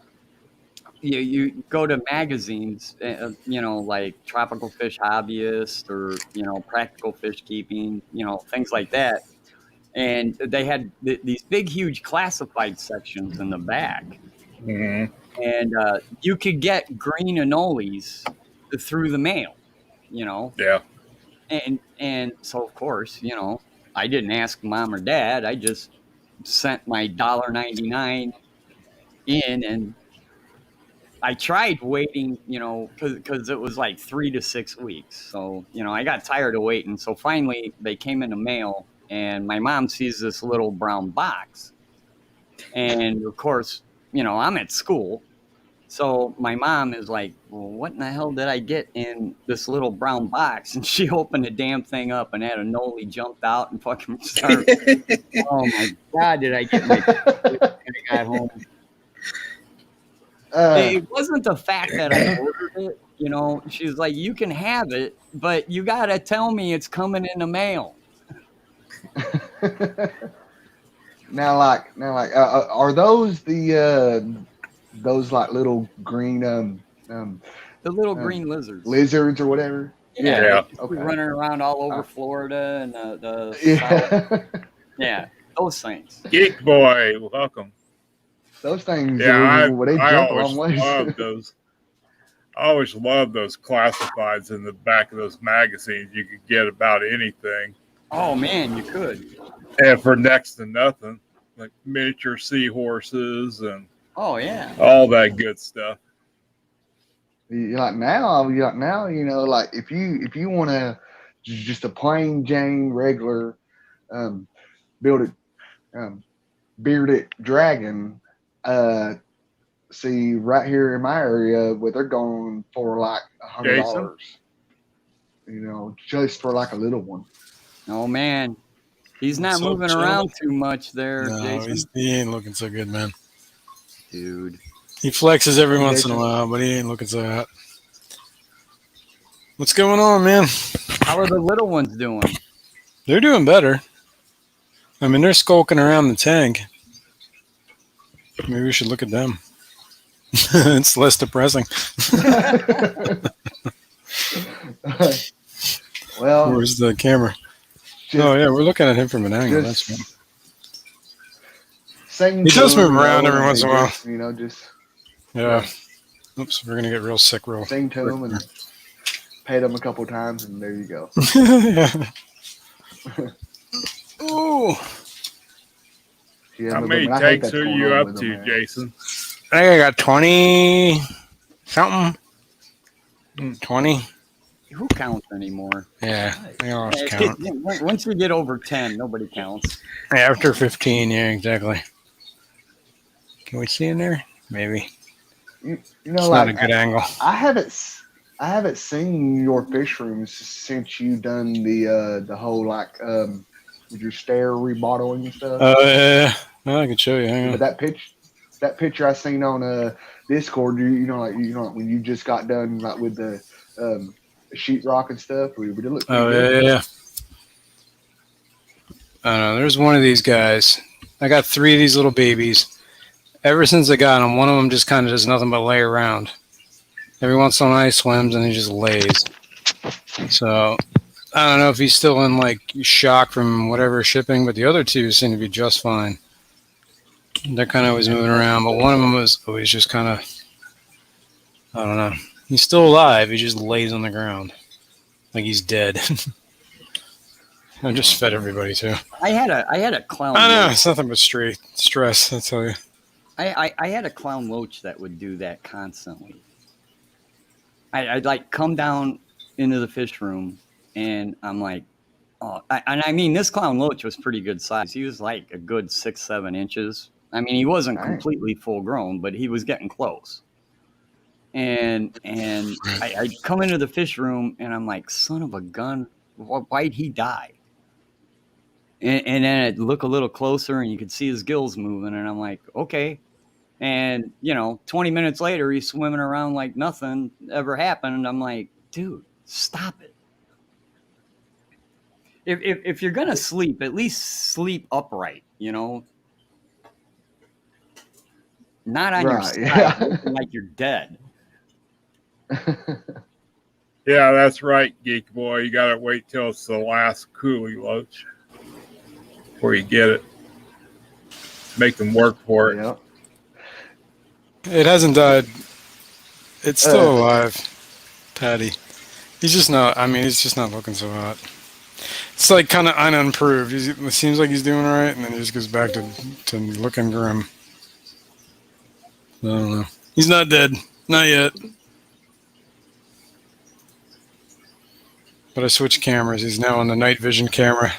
you go to magazines, like Tropical Fish Hobbyist or, Practical Fish Keeping, things like that. And they had these big, huge classified sections in the back. Mm-hmm. And you could get green anoles through the mail, Yeah. And so, of course, I didn't ask mom or dad. I just sent my $1.99 in, and I tried waiting, because it was like 3 to 6 weeks. So, I got tired of waiting. So finally, they came in the mail, and my mom sees this little brown box. And of course, I'm at school. So my mom is like, well, what in the hell did I get in this little brown box? And she opened the damn thing up and had a noli jumped out and fucking started. Oh my God, did I get my when I got home? It wasn't the fact that I ordered it. She's like, you can have it, but you got to tell me it's coming in the mail. Now, are those those like little green the little green lizards or whatever? Yeah. Okay. Running around all over Florida and the South. Yeah, those things. Geek boy, welcome. Those things, yeah, I always love those. I always loved those classifieds in the back of those magazines. You could get about anything. Oh man, you could. And for next to nothing, like miniature seahorses and oh yeah, all that good stuff. Like now, like if you want to just a plain Jane regular bearded dragon, see right here in my area where they're going for like $100, just for like a little one. Oh man, he's not moving around too much there. No, Jason. he ain't looking so good, man. Dude, he flexes every once in a while, but he ain't looking so hot. What's going on, man? How are the little ones doing? They're doing better. I mean, they're skulking around the tank. Maybe we should look at them. It's less depressing. Well, where's the camera? Oh yeah, we're looking at him from an angle. That's right. He does move around every once in a while. Yeah. Oops, we're gonna get real sick real. Sing to him and pet him a couple times, and there you go. Ooh. How many takes are you up to, Jason? I think I got 20 something. 20. Who counts anymore? Yeah, I lost count. Once we get over 10, nobody counts. After 15, yeah, exactly. Can we see in there? Maybe. It's not a good angle. I haven't seen your fish rooms since you done the whole with your stair remodeling and stuff. Yeah. Well, I can show you. Hang on. But that picture I seen on Discord, when you just got done with the sheetrock and stuff. We did look. Yeah. I don't know. There's one of these guys. I got 3 of these little babies. Ever since I got him, one of them just kind of does nothing but lay around. Every once in a while he swims and he just lays. So I don't know if he's still in shock from whatever shipping, but the other 2 seem to be just fine. They're kind of always moving around, but one of them was always just kind of, I don't know. He's still alive. He just lays on the ground like he's dead. I just fed everybody too. I had a clown. I know Loach. it's nothing but stress. I tell you. I had a clown loach that would do that constantly. I'd like come down into the fish room, and I'm like, oh, and I mean, this clown loach was pretty good size. He was like a good 6-7 inches. I mean, he wasn't Dang. completely full grown, but he was getting close. And I'd come into the fish room, and I'm like, son of a gun, why'd he die? And then I'd look a little closer, and you could see his gills moving, and I'm like, okay. And, 20 minutes later, he's swimming around like nothing ever happened. And I'm like, dude, stop it. If you're going to sleep, at least sleep upright, not on your Right, side, yeah. looking like you're dead. Yeah, that's right, Geek Boy. You got to wait till it's the last coolie loach before you get it. Make them work for it. Yep. It hasn't died. It's still alive, Patty. He's just not. I mean, he's just not looking so hot. It's like kind of unimproved. It seems like he's doing all right, and then he just goes back to looking grim. I don't know. He's not dead. Not yet. But I switched cameras. He's now on the night vision camera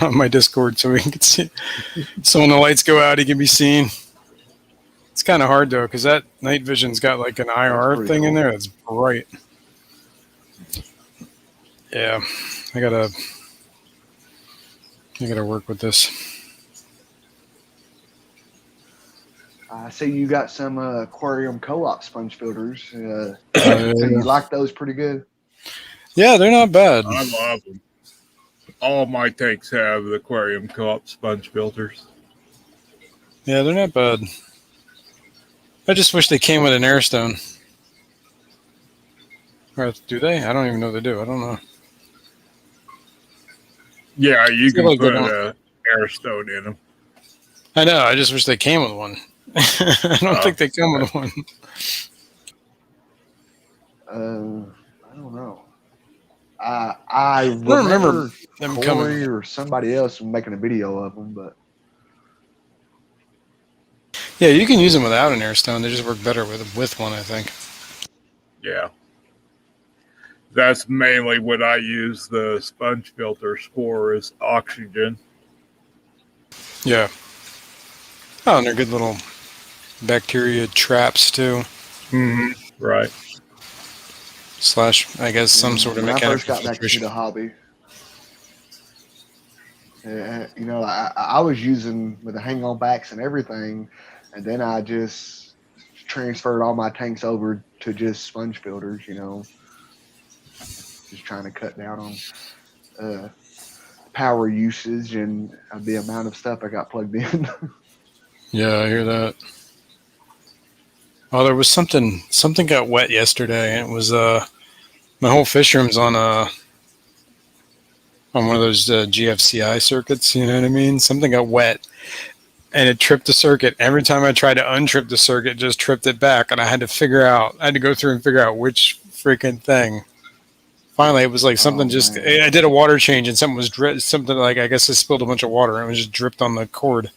on my Discord, so we can see. So when the lights go out, he can be seen. It's kind of hard though, because that night vision's got like an IR thing in there that's bright. Yeah, I gotta work with this. I see you got some aquarium co-op sponge filters. So Yeah. you like those pretty good? Yeah, they're not bad. I love them. All my tanks have the aquarium co-op sponge filters. Yeah, they're not bad. I just wish they came with an air stone. Or do they? I don't even know if they do. I don't know. Yeah, you can like they put don't. an air stone in them. I know. I just wish they came with one. I don't think they come with one. I don't know. I don't remember them Corey coming. or somebody else making a video of them, but Yeah, you can use them without an air stone. They just work better with one, I think. Yeah. That's mainly what I use the sponge filters for is oxygen. Yeah. Oh, and they're good little bacteria traps too. Mm-hmm. Right. / I guess some sort of when I mechanical first got back into filtration. the hobby, I was using with the hang-on backs and everything, and then I just transferred all my tanks over to just sponge filters. Just trying to cut down on power usage and the amount of stuff I got plugged in. Yeah, I hear that. Oh, there was something got wet yesterday, and it was my whole fish room's on one of those GFCI circuits. You know what I mean? Something got wet, and it tripped the circuit. Every time I tried to untrip the circuit, it just tripped it back, and I had to go through and figure out which freaking thing. Finally, it was like something I did a water change, and something was something like, I guess I spilled a bunch of water, and it was just dripped on the cord.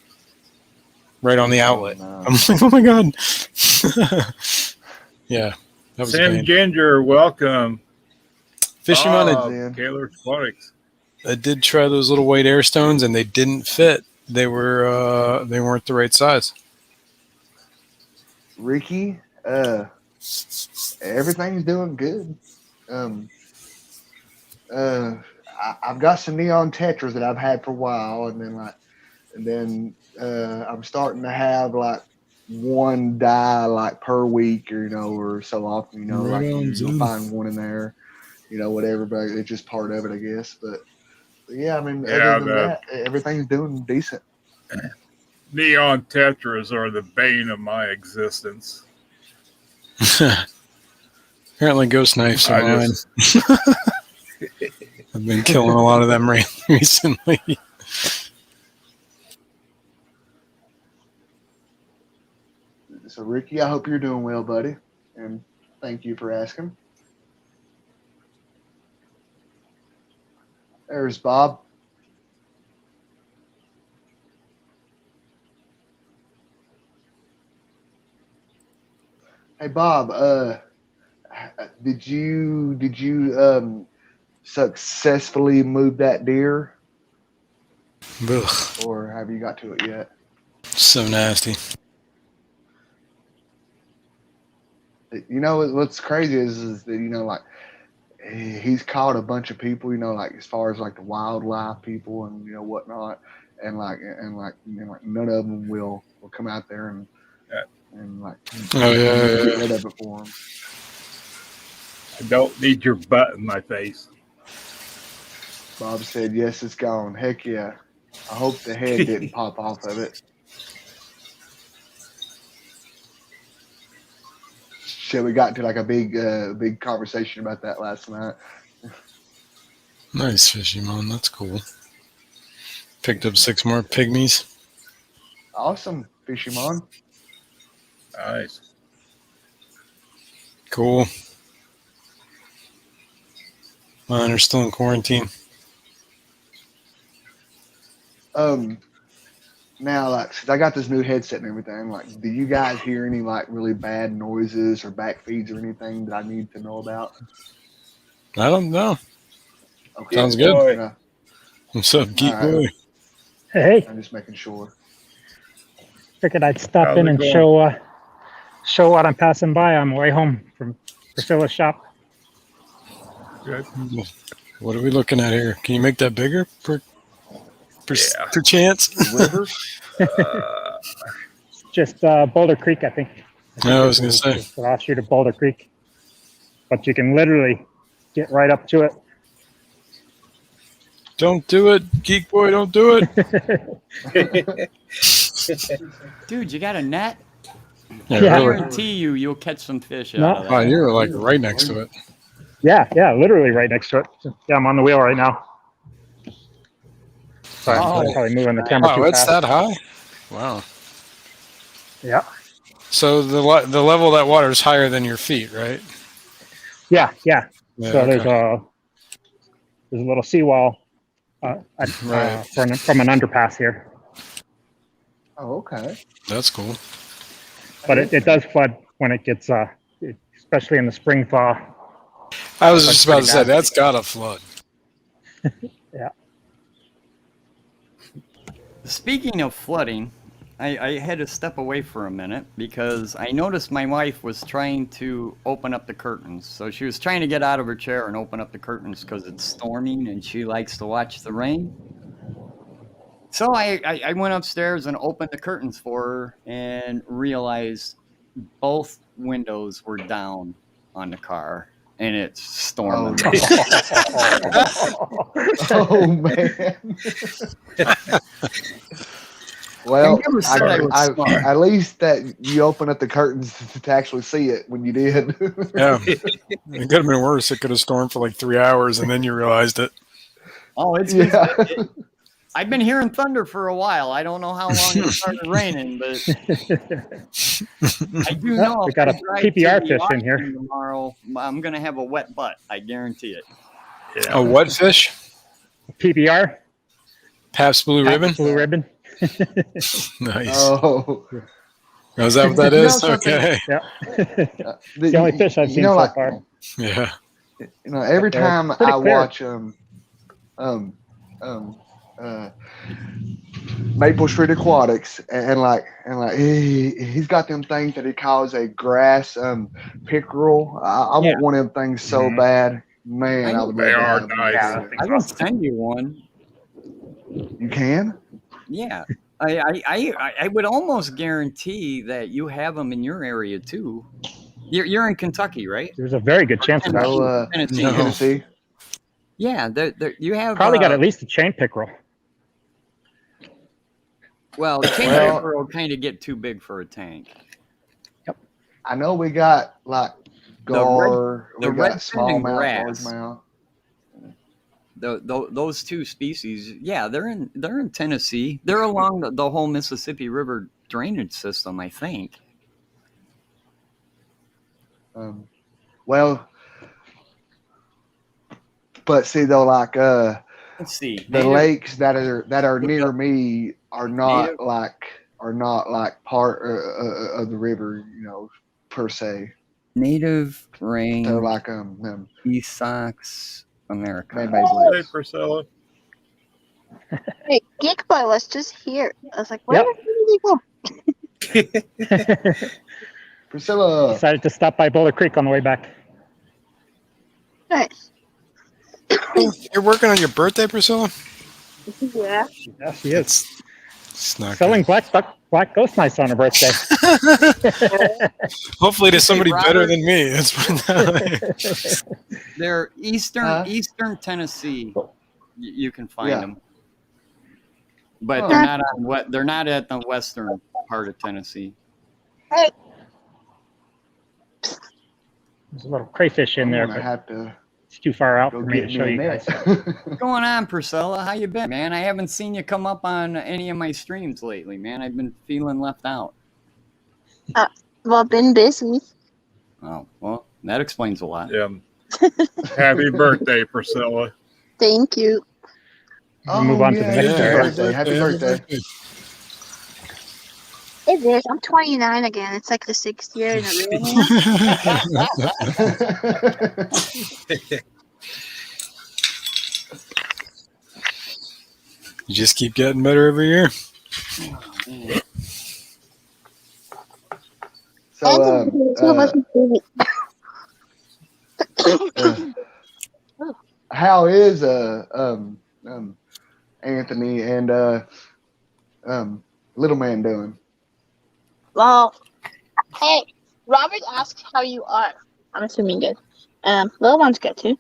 Right on the outlet. No. I'm like, oh my god. Yeah. That was Sam Ginger, welcome. Fishing on Kaler Aquatics. I did try those little white air stones and they didn't fit. They weren't the right size. Ricky, everything's doing good. I've got some neon tetras that I've had for a while, and then I'm starting to have like one die like per week or so often, like you'll find one in there, whatever, but it's just part of it, I guess. But yeah, I mean, other than that, everything's doing decent. Neon tetras are the bane of my existence. Apparently ghost knives are mine. I've been killing a lot of them recently. So, Ricky, I hope you're doing well, buddy, and thank you for asking. There's Bob. Hey Bob, did you successfully move that deer, Ugh, or have you got to it yet? so nasty. You know what's crazy is that like he's caught a bunch of people, like as far as like the wildlife people and whatnot, and like none of them will come out there and like Oh yeah. get rid of it for him. I don't need your butt in my face. Bob said, "Yes, it's gone. Heck yeah! I hope the head didn't pop off of it." Shit, we got into like a big conversation about that last night. Nice, Fishymon. That's cool. Picked up 6 more pygmies. Awesome, Fishymon. Nice. Cool. Mine are still in quarantine. Now, like, since I got this new headset and everything, like, do you guys hear any like really bad noises or back feeds or anything that I need to know about? I don't know. Okay. Sounds good. Boy, What's up, Geek All right. Boy? Hey, I'm just making sure. figured I'd stop How's in it and going? show what I'm passing by on my way home from Priscilla's shop. good. What are we looking at here? Can you make that bigger per Yeah. chance? River? Just Boulder Creek, I think. I was gonna say. Just an offshoot of Boulder Creek, but you can literally get right up to it. Don't do it, Geek Boy. Don't do it. Dude, you got a net? Yeah, Yeah. I really. guarantee you'll catch some fish No. out of Oh, that. you're like right next to it. Yeah, literally right next to it. Yeah, I'm on the wheel right now. Sorry, I'm Oh. probably moving the camera Oh, too it's fast. that high? Wow. Yeah, So the level of that water is higher than your feet, right? yeah. Yeah, So okay. there's a little seawall Right. from an underpass here, Oh, okay. That's cool. but it does flood when it gets especially in the spring thaw. I was That's just about to pretty say bad. that's gotta flood. Yeah. Speaking of flooding, I had to step away for a minute because I noticed my wife was trying to open up the curtains. So she was trying to get out of her chair and open up the curtains because it's storming and she likes to watch the rain. So I went upstairs and opened the curtains for her and realized both windows were down on the car and it's storming. Oh man. Well, I never said I was smart. at least that you opened up the curtains to actually see it when you did. Yeah. It could have been worse. It could have stormed for like 3 hours and then you realized it. Oh, it's Yeah. I've been hearing thunder for a while. I don't know how long it started raining, but I do know We if got I a drive to PPR the fish in here. auction tomorrow, I'm gonna have a wet butt. I guarantee it. Yeah. A what fish? PBR, Pabst Blue Ribbon? Blue Ribbon. Nice. Oh. Oh, is that what that You know is? something? Okay. Yeah. The only fish I've seen so like, far. Yeah. Every They're time pretty I clear. watch Maple Street Aquatics and he's got them things that he calls a grass pickerel. I Yeah. want one of them things so Mhm. bad, man. I would They love to are have them. nice. Yeah. I will send you one. You can? Yeah. I would almost guarantee that you have them in your area too. You're in Kentucky, right? There's a very good chance of that. No, Tennessee. No. Tennessee. Yeah, you have Probably got at least a chain pickerel. Well, the chain Well- pickerel will kind of get too big for a tank. I know we got like gar, the we red got smallmouth, grass. largemouth. Those two species, yeah, they're in Tennessee. They're along the whole Mississippi River drainage system, I think. Well, but see though, like Let's see. the lakes that are near me are not Native- like part of the river. per se. Native range. They're like East Sox America. man-made Hey, blades. Priscilla. Hey, Geek Boy was just here. I was like, where Yep. did he go? Priscilla. Decided to stop by Boulder Creek on the way back. Nice. You're working on your birthday, Priscilla? Yeah. Yeah, she is. It's not Selling good. Black Ghost Mice on her birthday. Hopefully to somebody Robert. better than me. That's what They're Eastern Huh? Eastern Tennessee. You can find Yeah. them, but Oh. they're not on what. They're not at the western part of Tennessee. Hey, There's a little crayfish in there, I'm gonna but have to it's too far out go for me to get show me you a guys. net. What's going on, Priscilla? How you been, man? I haven't seen you come up on any of my streams lately, man. I've been feeling left out. well, been busy. Oh, well, that explains a lot. Yeah. Happy birthday, Priscilla. Thank you. We'll move on to the next happy birthday. birthday. Happy birthday. It is. I'm 29 again. It's like the 6th year in a row. You just keep getting better every year. So, how is Anthony and little man doing? well, hey, Robert asked how you are. I'm assuming good. Little one's good too.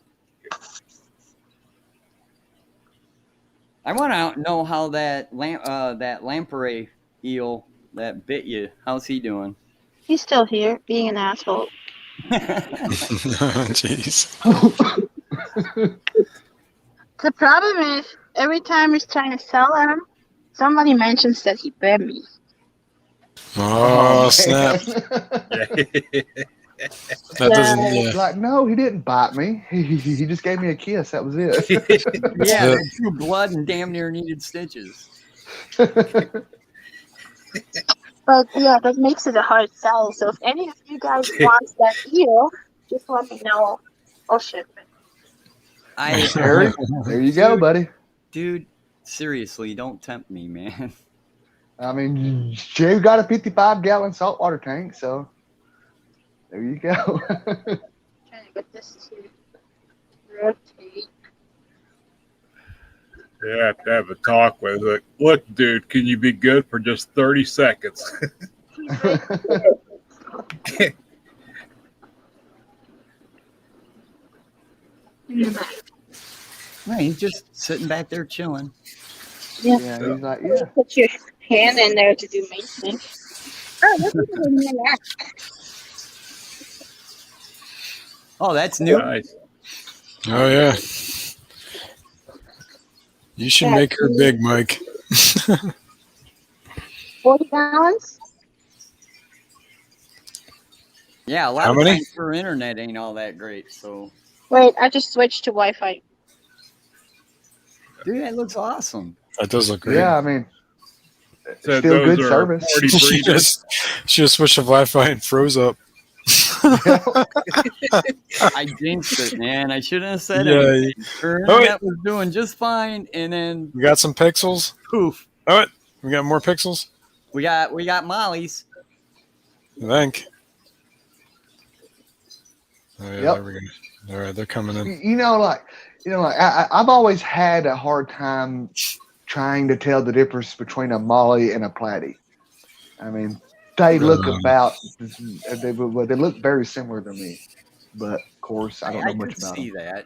I want to know how that lamprey eel that bit you. How's he doing? He's still here, being an asshole. Jeez. The problem is, every time he's trying to sell him, somebody mentions that he bit me. Oh, man. snap. That doesn't, yeah. Like, no, he didn't bite me. He just gave me a kiss. That was it. Yeah, it. they drew blood and damn near needed stitches. But yeah, that makes it a hard sell. So if any of you guys want that eel, just let me know. I'll ship it. Harry, there you go, buddy. Dude, seriously, don't tempt me, man. I mean, Jay got a 55-gallon saltwater tank, so there you go. Trying to get this to rotate. You have to have a talk with it. Look, dude, can you be good for just 30 seconds? No, he's just sitting back there chilling. Yeah. Yeah, he's like, yeah. Put your hand in there to do maintenance. Oh, look at that. Oh, that's new. Nice. Oh, yeah. You should make her big, Mike. 40 gallons? Yeah, a lot How of many? times her internet ain't all that great. So, Wait, I just switched to Wi-Fi. dude, that looks awesome. That does look great. Yeah, I mean, So still those good are service. 40 she breeders. just switched to Wi-Fi and froze up. I jinxed it, man. I shouldn't have said Yeah, anything. Her Oh, wait. internet was doing just fine, and then We got some pixels. poof, Oh, we got more pixels. we got Molly's. I think. Oh yeah, Yep. there we go. All right, they're coming in. You know, I've always had a hard time trying to tell the difference between a Molly and a Platy. I mean, they look they look very similar to me, but of course I don't know I much could about see them.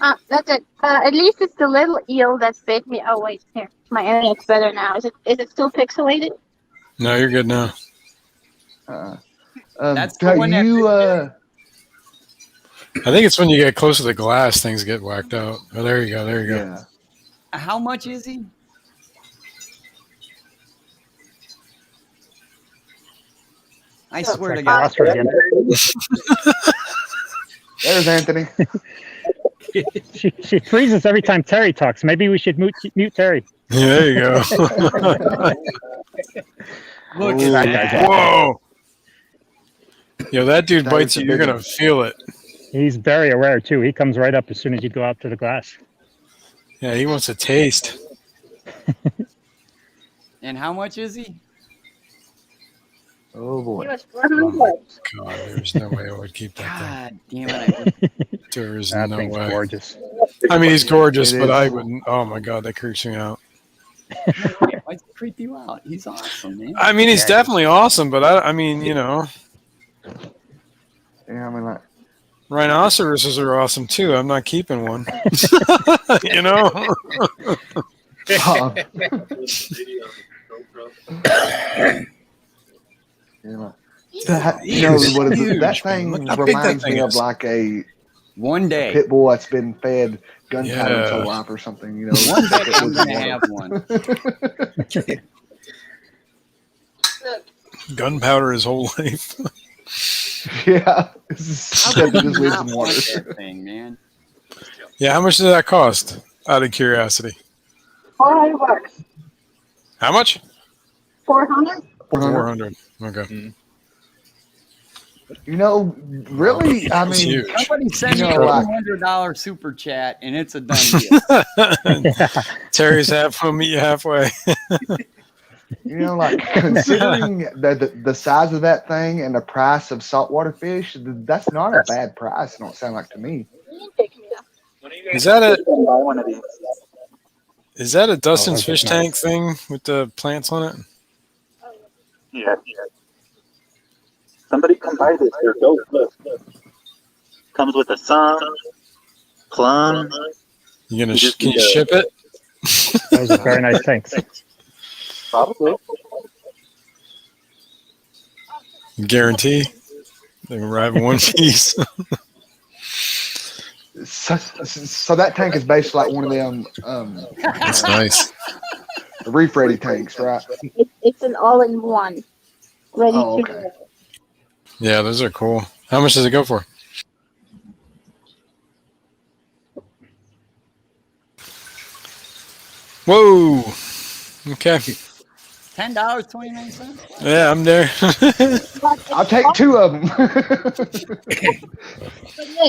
that. That's it. At least it's the little eel that bit me. Oh wait, here. My internet's better now. Is it still pixelated? No, you're good now. That's the one that you. I think it's when you get close to the glass, things get whacked out. Oh, there you go. There you go. Yeah. How much is he? I swear to I God. lost her again. There's Anthony. She freezes every time Terry talks. Maybe we should mute Terry. Yeah, there you go. Look Ooh, at that that. Whoa! Yo, that dude That bites is a you, you're big gonna one. feel it. He's very aware too. He comes right up as soon as you go up to the glass. Yeah, he wants a taste. And how much is he? Oh He boy. was Oh my 400. god, there's no way I would keep that God damn it! thing. There is That no thing's way. gorgeous. I mean, he's gorgeous, It but is. I wouldn't. Oh my god, that creeps me out. Why creep you out? He's awesome, man. I mean, he's Yeah, definitely awesome, but I mean, you know, Yeah, I mean, like, rhinoceroses are awesome too. I'm not keeping one. You know? you know, that, you know Huge, what is it? huge, That man. thing Look how big that reminds thing me of is. like a One day, pit bull that's been fed gunpowder its Yeah. whole life or something. You know, one day it I'm was gonna water. have one. Gunpowder his whole life. Yeah, How it could you just lives not in want water. that thing, man? Yeah, how much did that cost? Out of curiosity. 400 bucks. How much? 400? 400. Okay. You know, really, I It's mean, huge. Somebody send You me know, a like- $200 super chat, and it's a done deal. Yeah. Terry's half, we'll meet you halfway. you know, like considering the size of that thing and the price of saltwater fish, that's not a bad price. It don't sound like to me. Is that a One of these. is that a Dustin's that's fish nice. tank thing with the plants on it? Yeah. Somebody come buy this. They're dope. Look. Comes with a sun, plum. You gonna You just can you need a- ship it? Those are very nice things. Probably. Guarantee. They can arrive in one piece. So that tank is basically like one of them That's nice. reef ready tanks, right? It's an all-in-one. Ready Oh, to okay. go. Yeah, those are cool. How much does it go for? Whoa. Okay. $10.29. Yeah, I'm there. I'll take two of them.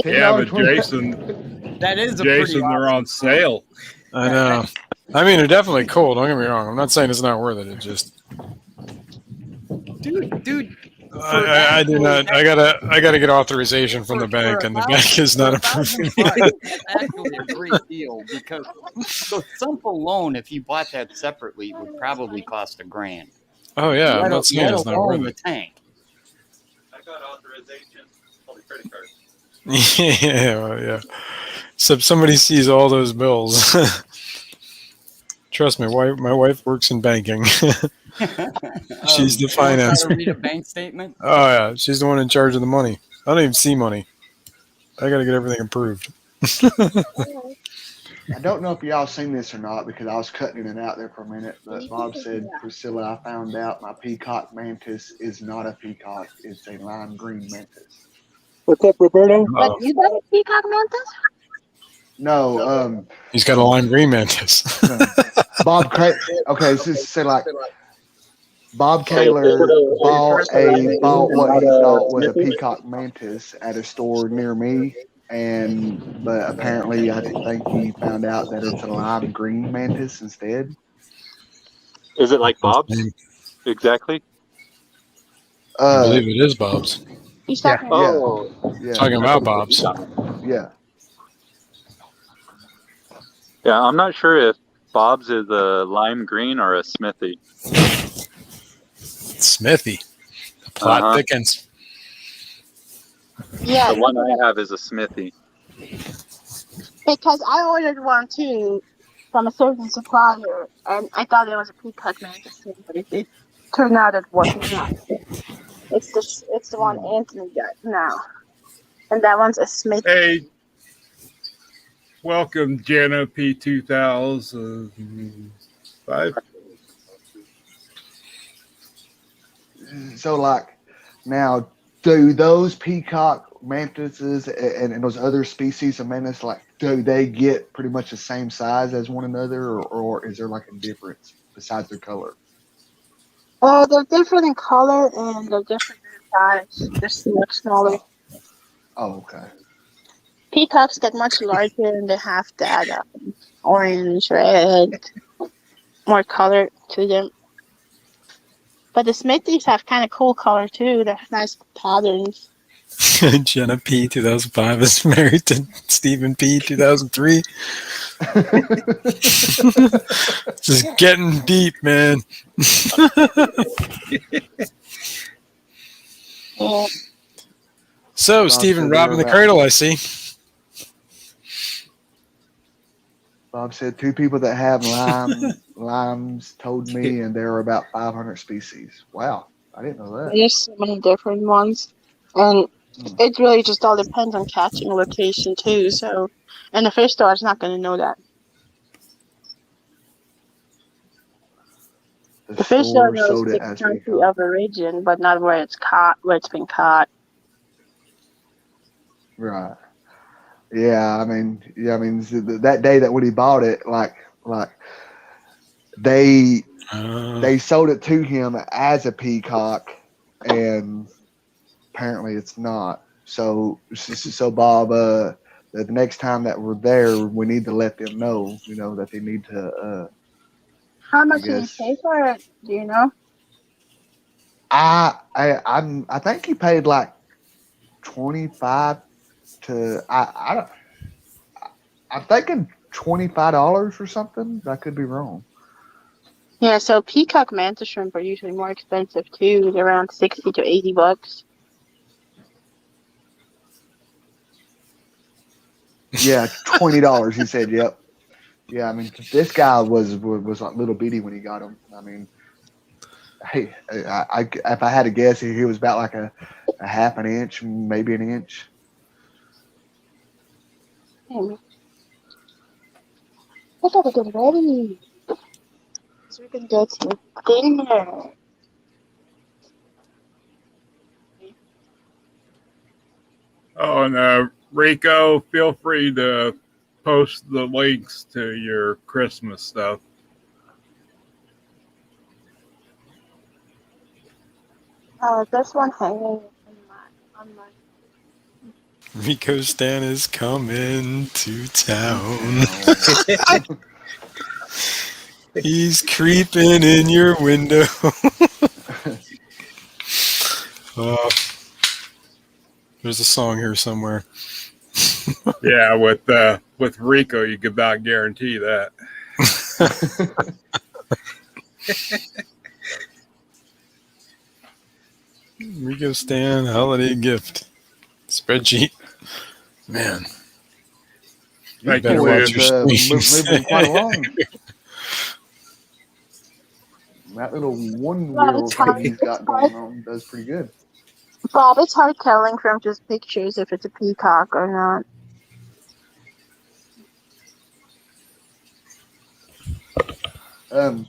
Yeah, but Jason, That is a pretty Jason, they're awesome on sale. I know. I mean, they're definitely cool. Don't get me wrong. I'm not saying it's not worth it. It just dude. I do not. I gotta get authorization from the bank, and the bank is not approving it. That's actually a great deal because the simple loan, if you bought that separately, would probably cost $1,000. Oh yeah, I'm Let not saying it's not alone worth the tank. I got authorization on the credit card. it. Yeah, well, yeah. So if somebody sees all those bills. Trust me, my wife works in banking. She's the finance. Read a bank statement. Oh yeah, she's the one in charge of the money. I don't even see money. I gotta get everything approved. I don't know if y'all seen this or not because I was cutting in and out there for a minute, but Bob said, Priscilla, I found out my peacock mantis is not a peacock. It's a lime green mantis. What's up, Roberto? But you got a peacock mantis? No, He's got a lime green mantis. no. Bob okay, so like Bob Kaler bought what he thought was a peacock mantis at a store near me, but apparently I think he found out that it's a lime green mantis instead. Is it like Bob's? Exactly. I believe it is Bob's. He's Yeah. talking Oh, Yeah, Talking about Bob's. yeah. yeah. I'm not sure if Bob's is a lime green or a Smithy. Smithy. The plot thickens. Yeah, The one I have is a Smithy. because I ordered one too from a certain supplier, and I thought it was a peacock mantis too, but it turned out it wasn't. Not. It's the one Anthony got now, and that one's a Smith. Hey, welcome, Jenna P 2005. So like now, do those peacock mantises and those other species of mantis, like, do they get pretty much the same size as one another, or is there like a difference besides their color? They're different in color and they're different in size. They're much smaller. Oh, okay. Peacocks get much larger and they have that orange, red, more color to them. But the Smithies have kind of cool color too. They have nice patterns. Jenna P. 2005 is married to Stephen P. 2003. Just getting deep, man. Yeah. So, Bob Stephen, said robbing the they're cradle, I see. Bob said 2 people that have limes told me, and there are about 500 species. Wow, I didn't know that. There's so many different ones. And Hmm. it really just all depends on catching location too. So, and the fish store is not going to know that. The The fish store store knows sold it the as country peacock. of origin, but not where it's caught, where it's been caught. Right. Yeah, I mean, that day that when he bought it, like they sold it to him as a peacock, and apparently it's not. So Bob, the next time that we're there, we need to let them know, that they need to. How I much did you guess pay for it? Do you know? I think he paid like 25 to I don't. I'm thinking $25 or something. I could be wrong. Yeah, so peacock mantis shrimp are usually more expensive too. They're around 60 to 80 bucks. Yeah, $20. He said, "Yep." Yeah, I mean, this guy was like little bitty when he got him. I mean, hey, if I had to guess, he was about like a half an inch, maybe an inch. Hmm. I gotta get ready. So we're gonna go to dinner. Oh, and Rico, feel free to post the links to your Christmas stuff. This one hanging on my Rico Stan is coming to town. He's creeping in your window. There's a song here somewhere. Yeah, with Rico, you could about guarantee that. Rico Stan holiday gift spreadsheet. Man, you Thank better you, watch Lynn. your screens. moving quite along. That little one Bob, wheel it's thing hard. he's It's got hard. going on does pretty good. Bob, it's hard telling from just pictures if it's a peacock or not.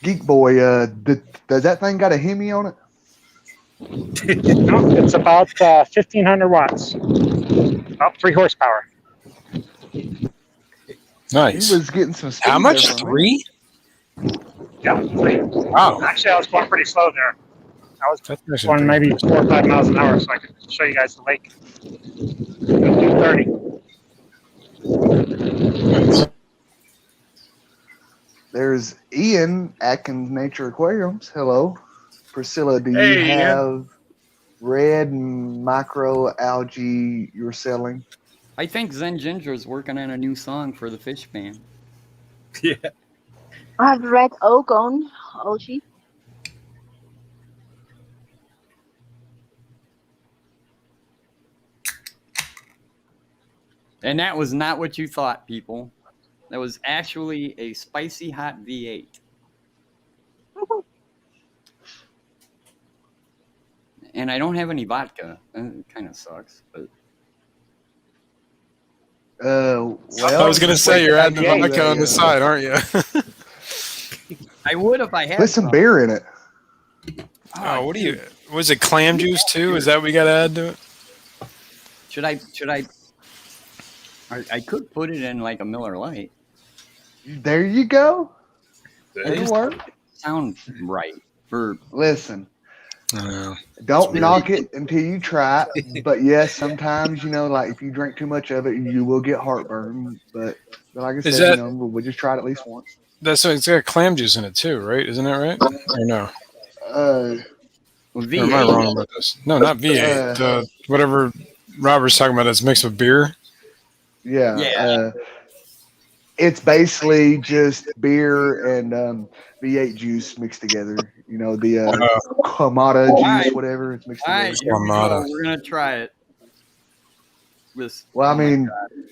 Geek Boy, does that thing got a Hemi on it? No, it's about 1,500 watts, about 3 horsepower. Nice. He was getting some speed. How much? There for a minute. 3? Yeah, 3. Wow. Actually, I was going pretty slow there. I was That's actually going pretty maybe 4 or 5 miles an hour, so I could show you guys the lake. 30. nice. There's Ian Atkins Nature Aquariums. Hello, Priscilla. Do you Hey, Ian. have red micro algae you're selling? I think Zen Ginger is working on a new song for the Fish Band. Yeah. I have red algae. And that was not what you thought, people. That was actually a spicy hot V8. And I don't have any vodka. It kind of sucks, but Well, I was going to say, you're adding the Yeah, vodka on the side, aren't you? I would if I had. put some beer in it. Oh, what do you? Was it clam juice too? Is that what we got to add to it? Should I? I could put it in like a Miller Lite. There you go. There It'll you work. sound right. For Listen, Uh, don't weird. knock it until you try it. But yes, sometimes like if you drink too much of it, you will get heartburn. But like I Is said, that we just tried it at least once. that's it's got clam juice in it too, right? Isn't that right? Or no? Uh, Or am I V8. wrong about this? No, not V8. Whatever Robert's talking about is mixed with beer. yeah. Yeah. It's basically just beer and V8 juice mixed together. The Kamada juice, Alright. whatever. It's mixed All together. right, here we go. Clamato. We're gonna try it. This, Well, I oh my mean, God. This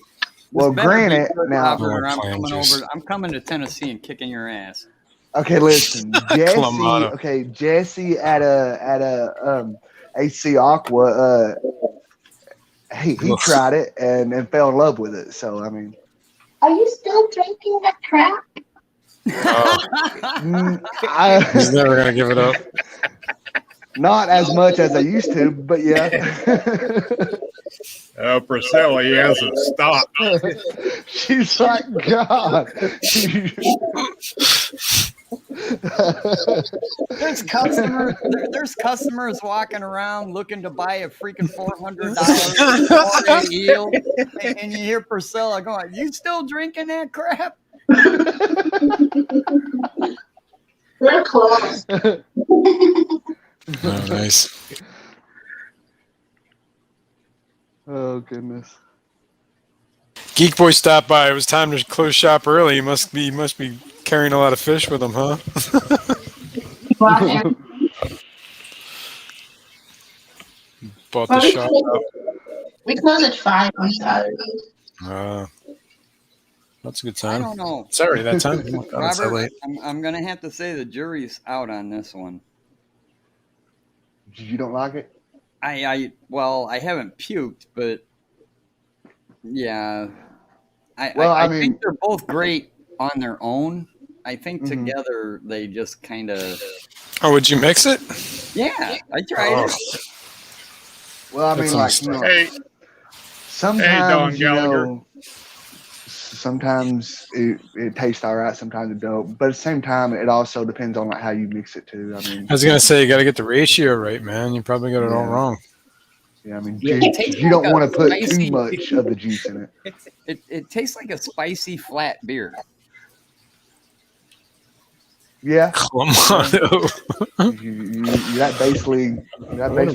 well, better be granted, good, now, Robert, or I I'm like clam coming juice. over. I'm coming to Tennessee and kicking your ass. okay, listen, Jesse. Clamato. Okay, Jesse at a AC Aqua. He Ugh. tried it and fell in love with it. So I mean, Are you still drinking that crap? He's never gonna give it up. not as much as I used to, but yeah. Priscilla, he hasn't stopped. She's like, God. There's customers walking around looking to buy a freaking $400 eel, and you hear Priscilla going, "You still drinking that crap?" We're close. Oh, nice. Oh goodness. Geek Boy stopped by. It was time to close shop early. He must be carrying a lot of fish with him, huh? Bought the shop out. We close at 5 on Saturday. That's a good I time. don't know, It's already that time. Oh my God, it's so Robert. late. I'm gonna have to say the jury's out on this one. You don't like it? Well, I haven't puked, but yeah, I mean, think they're both great on their own. I think Mhm. together they just kind of. Oh, would you mix it? Yeah, I tried it. well, I mean, That's like, Hey, sometimes, Gallagher. Sometimes it tastes all right, sometimes it don't. But at the same time, it also depends on like how you mix it too. I mean, I was gonna say you got to get the ratio right, man. You probably got it all Yeah. wrong. yeah, I mean, Yeah, you, it tastes you don't like a want to put spicy- too much of the juice in it. It tastes like a spicy flat beer. Yeah, Clamato. that basically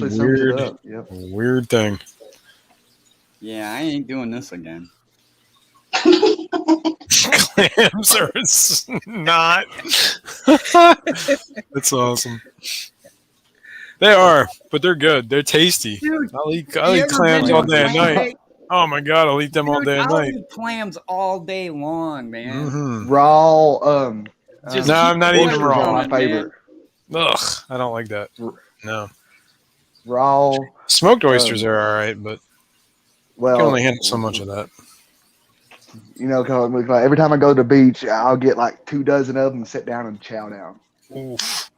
sums it weird- up. Yep. Weird thing. Yeah, I ain't doing this again. Clams are not. That's awesome. They are, but they're good. They're tasty. Dude, I'll eat you ever clams been all to day and Clam night. Bake? Oh my God, I'll eat them all Dude, day and I'll night. eat clams all day long, man. Mm-hmm. Raw. Just No, keep I'm not the eating oysters them oysters raw. are my coming, man. favorite. Ugh, I don't like that. No. Raw. Smoked oysters are all right, but you Well, can only handle so much of that. You know, 'cause, like, every time I go to the beach, I'll get like 2 dozen of them and sit down and chow down. Oof.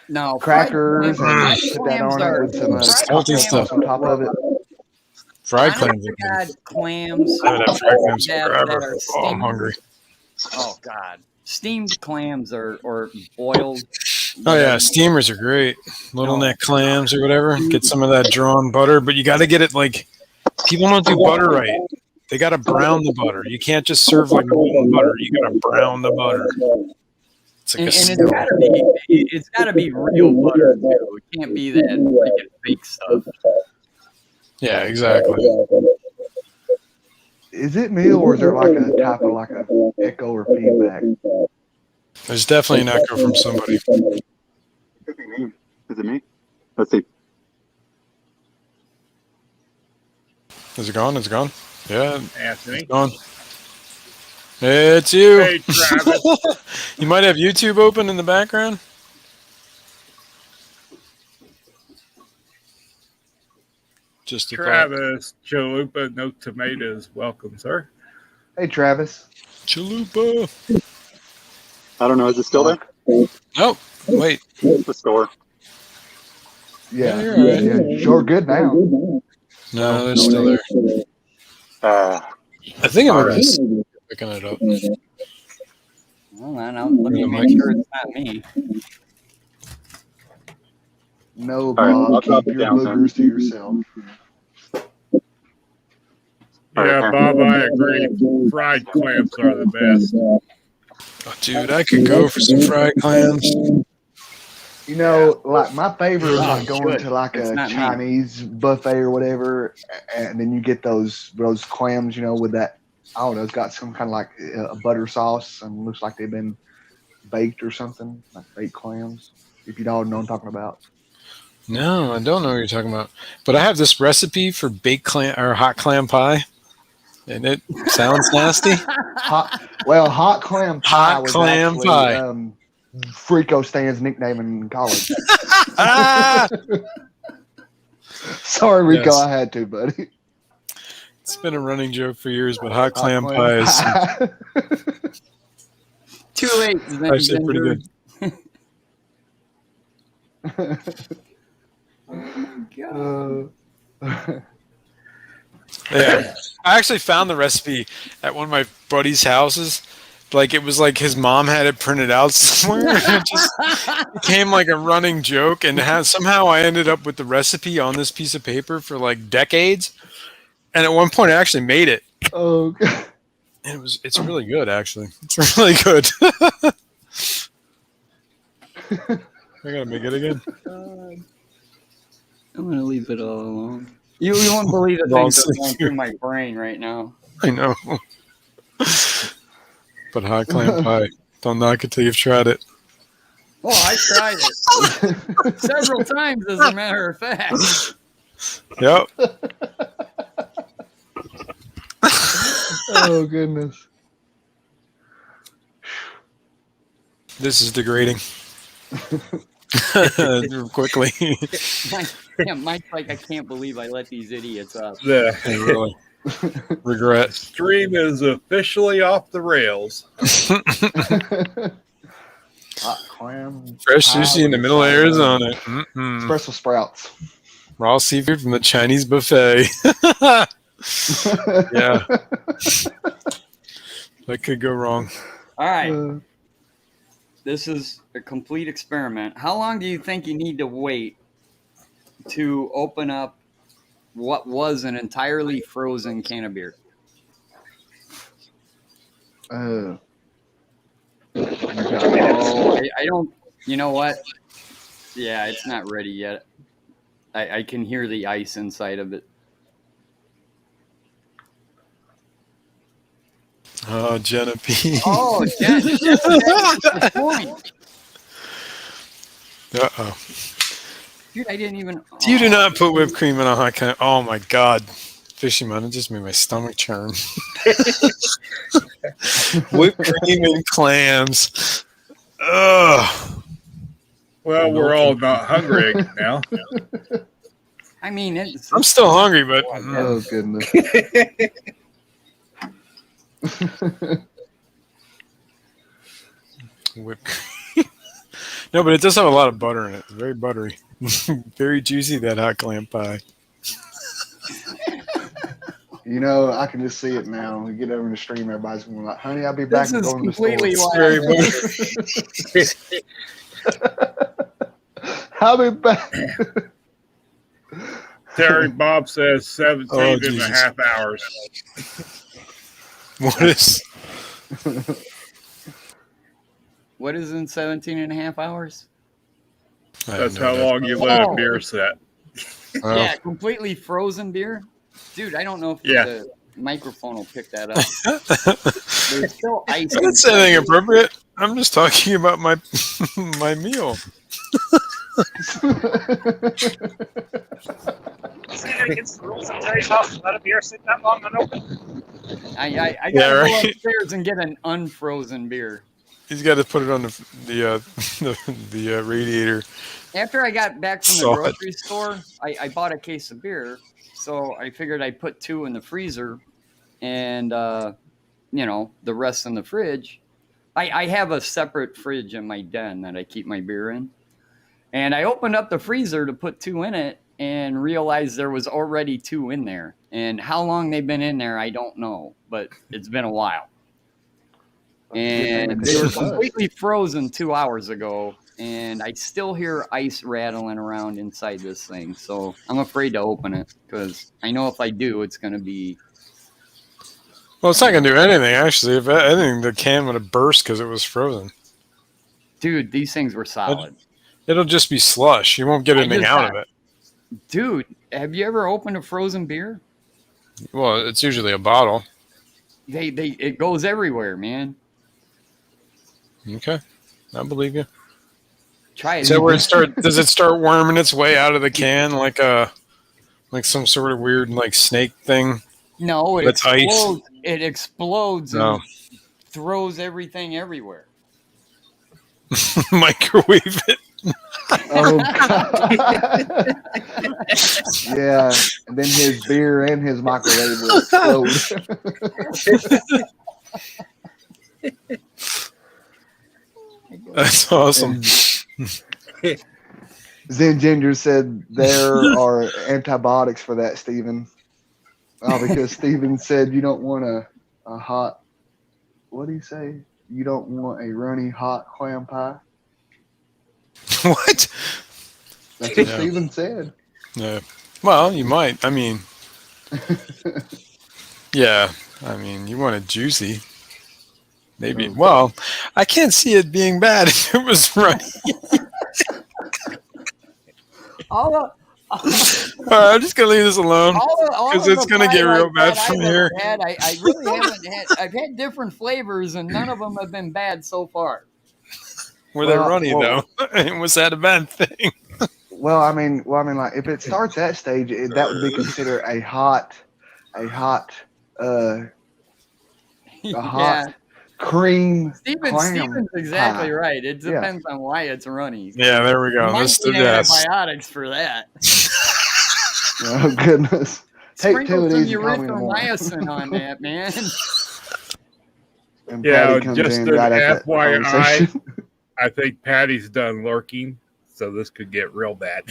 No, Crackers fried and clams, put that on it with some fried salty clams stuff on top of it. Fried honest clams to are good. God, clams I haven't had fried clams that forever. are Oh, I'm steamed. hungry. Oh God, steamed clams or boiled. Oh yeah, steamers are great. Little No. neck clams or whatever. Get some of that drawn butter, but you got to get it like people don't do butter right. They got to brown the butter. You can't just serve like molten butter. You got to brown the butter. It's like And a it's skill. gotta be real butter too. It can't be that freaking fake stuff. Yeah, exactly. Is it me or is there like a type of like a echo or feedback? There's definitely an echo from somebody. Could be me. Is it me? Let's see. Is it gone? It's gone. Yeah, Anthony. it's gone. It's you. Hey, Travis. You might have YouTube open in the background. Just a thought. Travis Chalupa, no tomatoes. Welcome, sir. Hey, Travis. Chalupa. I don't know. Is it still there? Oh, wait. The store. Yeah, Yeah, you're right. yeah, sure good now. No, they're still there. I think I'm Alright. picking it up. Hold on, let me make sure it's not me. No, All right, Bob, I'll drop keep it your down, boogers to yourself. All right, Yeah, here. Bob, I agree. Fried clams are the best. Oh, dude, I could go for some fried clams. You know, like my favorite is Oh, like going good. to like It's a not me. Chinese buffet or whatever, and then you get those clams, you know, with that. I don't know, it's got some kind of like a butter sauce and looks like they've been baked or something, like baked clams. If you don't know what I'm talking about. No, I don't know what you're talking about. But I have this recipe for baked clam or hot clam pie, and it sounds nasty. Hot clam pie Hot was clam actually pie. Frico Stan's nickname in college. Ah! Sorry, Rico, Yes. I had to, buddy. It's been a running joke for years, but hot Hot clam pie is pie. Too late, actually pretty good. God. Yeah, I actually found the recipe at one of my buddy's houses. Like it was like his mom had it printed out somewhere, and it just became like a running joke. And somehow I ended up with the recipe on this piece of paper for like decades. And at one point, I actually made it. Oh, And it's really good, actually. It's really good. I gotta make it again. I'm gonna leave it all alone. You won't believe the Well, things that are going since through my brain right now. I know. But hot clam pie. Don't knock it till you've tried it. Oh, I tried it several times, as a matter of fact. Yep. oh goodness. This is degrading. Quickly. Mike's like, I can't believe I let these idiots up. The Really. Regret. stream is officially off the rails. Hot clam. Fresh pie sushi in the with middle of side Arizona. Mm-mm. Espresso sprouts. Raw seafood from the Chinese buffet. Yeah. That could go wrong. All right. This is a complete experiment. How long do you think you need to wait to open up what was an entirely frozen can of beer? Oh, I don't. You know what? Yeah, it's not ready yet. I can hear the ice inside of it. Oh, Jenna P. Oh, Jen, that's the point. Uh-oh. Dude, I didn't even. You do not put whipped cream in a hot can. Oh, my God. Fishy man, it just made my stomach churn. Whipped cream and clams. Ugh. Well, we're all not hungry now. I mean, I'm still hungry, but oh goodness. whipped cream. No, but it does have a lot of butter in it. It's very buttery. Very juicy, that hot clam pie. You know, I can just see it now. We get over in the stream, everybody's going like, honey, I'll be back This and is going to the store. completely wild. I'll be back. Terry Bob says 17 Oh, and a Jesus. half hours. What is? What is in 17 and a half hours? That's how long you let a beer set. Oh. Yeah, completely frozen beer. Dude, I don't know if Yeah. the microphone will pick that up. There's still ice. I didn't say anything appropriate. I'm just talking about my my meal. Against the rules of Terry's house, let a beer sit that long unopened. I gotta Yeah, go right. upstairs and get an unfrozen beer. He's got to put it on the radiator. After I got back from the Saw it. grocery store, I bought a case of beer, so I figured I'd put 2 in the freezer and the rest in the fridge. I have a separate fridge in my den that I keep my beer in. And I opened up the freezer to put 2 in it and realized there was already 2 in there. And how long they've been in there, I don't know, but it's been a while. And Good they were buzz. completely frozen 2 hours ago, and I still hear ice rattling around inside this thing. So I'm afraid to open it because I know if I do, it's going to be. Well, it's not gonna do anything actually. If anything, the can would have burst because it was frozen. Dude, these things were solid. It'll just be slush. You won't get I anything just out got- of it. Dude, have you ever opened a frozen beer? Well, it's usually a bottle. It goes everywhere, man. Okay, I believe you. Try it. Is that where does it start worming its way out of the can like some sort of weird like snake thing? No, it That's ice. explodes. It explodes No. and throws everything everywhere. Microwave it. Oh God. Yeah, and then his beer and his microwave will explode. That's awesome. Zen Ginger said there are antibiotics for that, Stephen. Because Stephen said you don't want a hot. What do you say? You don't want a runny hot clam pie. What? That's what Yeah. Stephen said. Yeah. Well, you might. I mean, yeah. I mean, you want it juicy. Maybe. Okay. Well, I can't see it being bad if it was runny. I'm just gonna leave this alone. 'Cause it's gonna get real bad from here. I really haven't had. I've had different flavors, and none of them have been bad so far. Were they Well, runny well- though? Was that a bad thing? Well, I mean, like if it starts that stage, that would be considered a hot, a hot cream clam Stephen's exactly pie. right. It depends on why it's runny. Yeah, there we go. You might This need yes. antibiotics for that. Oh goodness! Take two Sprinkle of some these and call me in the morning. erythromycin on that, man. And Yeah, Patty comes just in an right after that FYI. conversation. I think Patty's done lurking, so this could get real bad.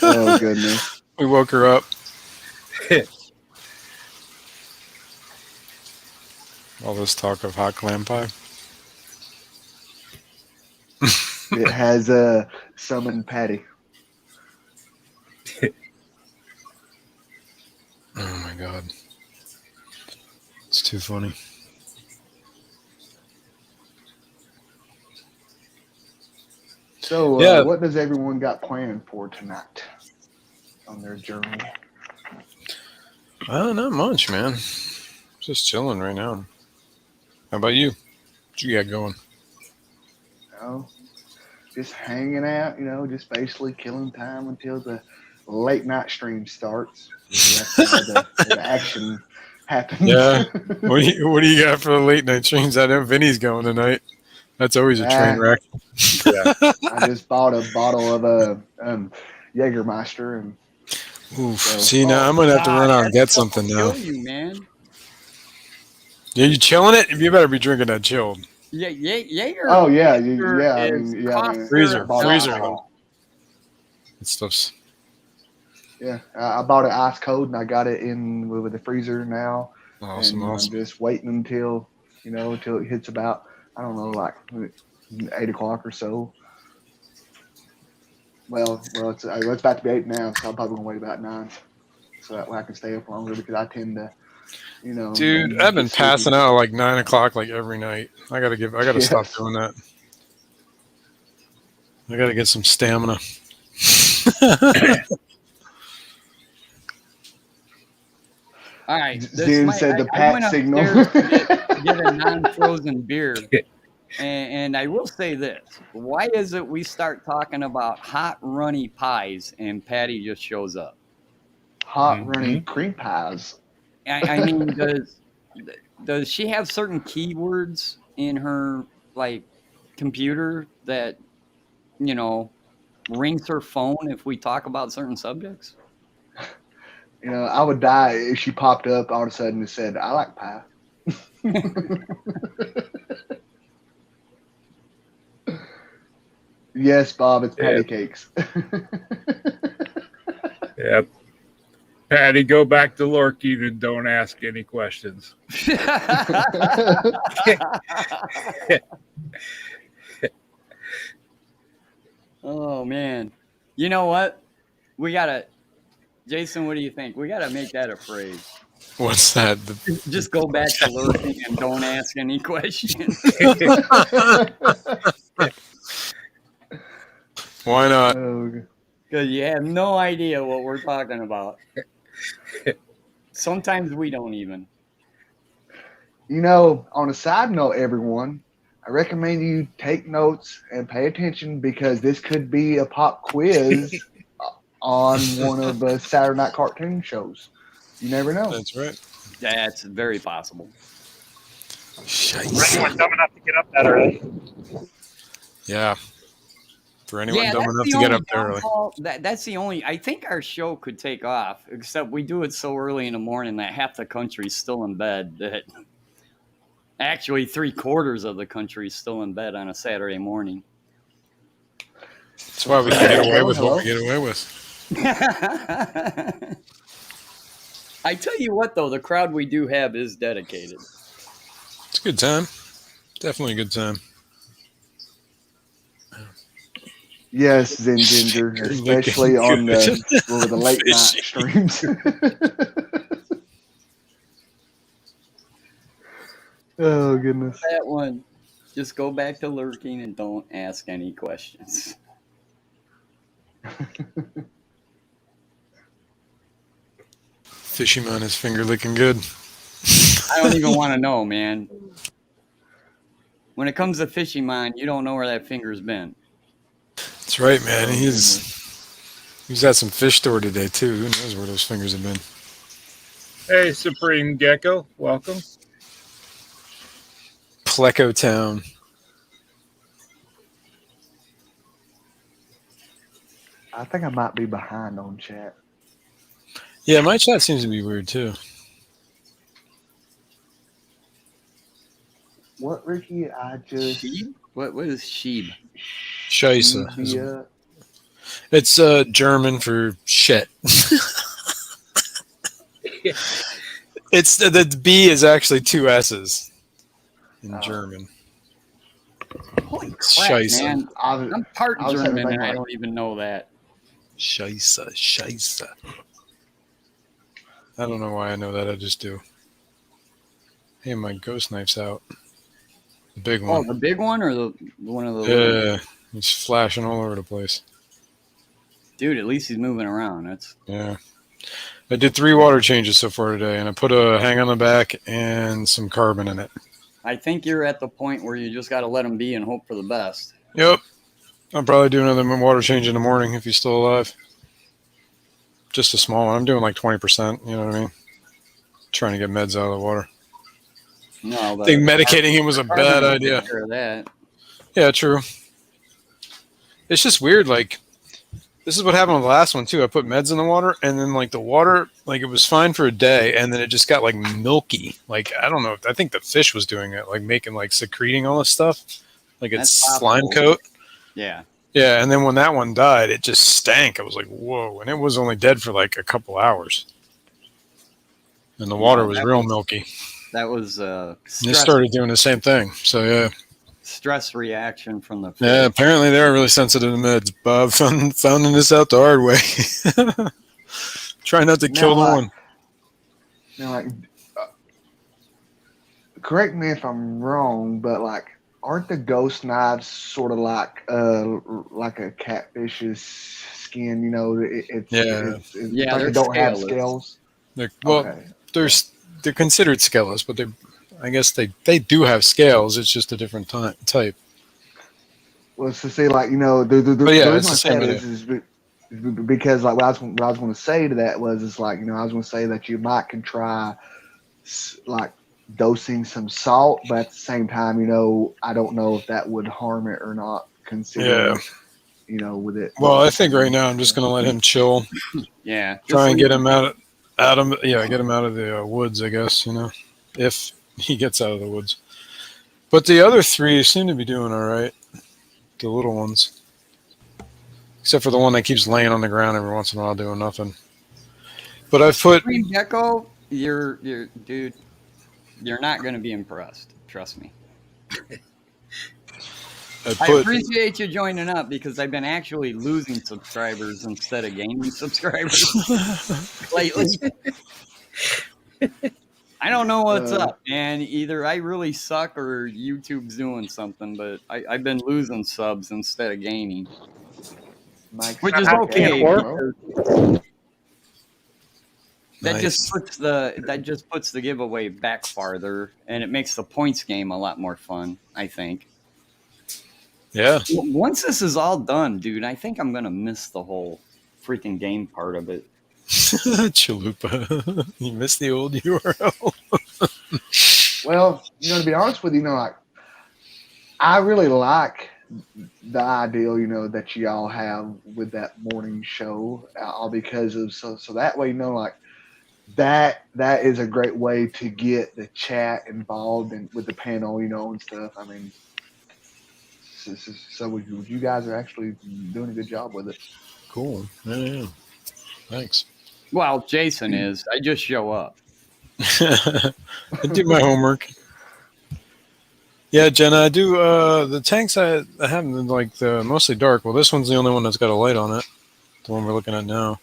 Oh goodness! We woke her up. All this talk of hot clam pie. It has summoned Patty. Oh my god. It's too funny. So, Yeah. what does everyone got planned for tonight on their journey? Not much, man. Just chilling right now. How about you? What you got going? You know, just hanging out. You know, just basically killing time until the late night stream starts. That's how the action happens. Yeah. What do you got for the late night streams? I know Vinny's going tonight. That's always a train wreck. I just bought a bottle of Jägermeister, and Oof. So- See, now I'm gonna have to run out and get something now. Kill you, man. Yeah, you chilling it? You better be drinking that chilled. Yeah, Jaeger. oh yeah, Jaeger yeah, I is mean, yeah, I mean, Freezer, I bought freezer. alcohol. That stuff's Yeah, I bought it ice cold, and I got it in with the freezer now. awesome, and awesome. I'm just waiting until it hits about, I don't know, like 8 o'clock or so. Well, it's about to be 8 now, so I'm probably gonna wait about 9, so that way I can stay up longer, because I tend to, Dude, I've been passing out like 9 o'clock like every night. I gotta stop Yes. doing that. I gotta get some stamina. All right. Zoom said the pat went signal. upstairs to get a non-frozen beer. And I will say this. Why is it we start talking about hot, runny pies and Patty just shows up? Hot running cream pies. I mean, does she have certain keywords in her, like, computer that, rings her phone if we talk about certain subjects? I would die if she popped up all of a sudden and said, "I like pie." Yes, Bob, it's patty cakes. Yep. Patty, go back to lurking and don't ask any questions. Oh man. You know what? We gotta Jason, what do you think? We gotta make that a phrase. What's that? Just go back to lurking and don't ask any questions. Why not? Because you have no idea what we're talking about. Sometimes we don't even. On a side note, everyone, I recommend you take notes and pay attention because this could be a pop quiz on one of the Saturday night cartoon shows. You never know. That's right. That's very possible. For anyone dumb enough to get up that early. Yeah. For anyone dumb enough to get up there early. That's the only. I think our show could take off, except we do it so early in the morning that half the country's still in bed. That actually 3/4 of the country is still in bed on a Saturday morning. That's why we can get away with what we get away with. I tell you what, though, the crowd we do have is dedicated. It's a good time. Definitely a good time. Yes, Zen Ginger, especially on the late night streams. Oh, goodness. That one. Just go back to lurking and don't ask any questions. Fishy man, his finger looking good. I don't even want to know, man. When it comes to fishing mine, you don't know where that finger's been. That's right, man. He's at some fish store today too. Who knows where those fingers have been? Hey, Supreme Gecko, welcome. Pleco Town. I think I might be behind on chat. Yeah, my chat seems to be weird too. What, Ricky? I just... Sheeb? What is sheeb? Scheisse. It's German for shit. It's the B is actually 2 S's in German. Holy crap, Scheisse. man. I'm part I was having German to and I make don't even know that. Scheisse. I don't know why I know that. I just do. Hey, my ghost knife's out. The big one. Oh, the big one or the one of the Yeah, it's flashing all over the place. Dude, at least he's moving around. Yeah. I did 3 water changes so far today, and I put a hang on the back and some carbon in it. I think you're at the point where you just got to let him be and hope for the best. Yep. I'll probably do another water change in the morning if he's still alive. Just a small one. I'm doing like 20%, you know what I mean? Trying to get meds out of the water. No, but I think medicating him was a bad idea. Take care of that. Yeah, true. It's just weird, like, this is what happened with the last one, too. I put meds in the water, and then, like, the water, like, it was fine for a day, and then it just got, like, milky. Like, I don't know. I think the fish was doing it, like, making, like, secreting all this stuff. Like, it's slime coat. Yeah. Yeah, and then when that one died, it just stank. I was like, whoa. And it was only dead for, like, a couple hours. And the water was real milky. That was They started doing the same thing. So, yeah. Stress reaction from the fish. Yeah, apparently they're really sensitive to meds. Bob found this out the hard way. Try not to kill the one. Correct me if I'm wrong, but like, aren't the ghost knives sort of like a catfish's skin? You know, it's like they don't have scales. They're considered scaleless, but I guess they do have scales. It's just a different type. Well, it's to say, like, you know, the reason I say this is because, like, what I was going to say to that was, it's like, you know, I was going to say that you can try, like, dosing some salt, but at the same time, you know, I don't know if that would harm it or not, considering, you know, with it. Well, I think right now I'm just going to let him chill. Yeah. Try and get him get him out of the woods, I guess, you know, if he gets out of the woods. But the other 3 seem to be doing all right. The little ones. Except for the one that keeps laying on the ground every once in a while doing nothing. But I put Green Gecko, you're dude, you're not gonna be impressed. Trust me. I appreciate you joining up because I've been actually losing subscribers instead of gaining subscribers lately. I don't know what's up, man. Either I really suck or YouTube's doing something, but I've been losing subs instead of gaining, which is okay. That just puts the giveaway back farther, and it makes the points game a lot more fun, I think. Yeah. Once this is all done, dude, I think I'm gonna miss the whole freaking game part of it. Chalupa. You missed the old URL. Well, to be honest with you, like I really like the ideal, that y'all have with that morning show, all because of so that way, like that is a great way to get the chat involved and with the panel, and stuff. I mean, so you guys are actually doing a good job with it. Cool. Yeah. Thanks. Well, Jason is. I just show up. I do my homework. Yeah, Jenna, I do. The tanks I have them like mostly dark. Well, this one's the only one that's got a light on it. The one we're looking at now,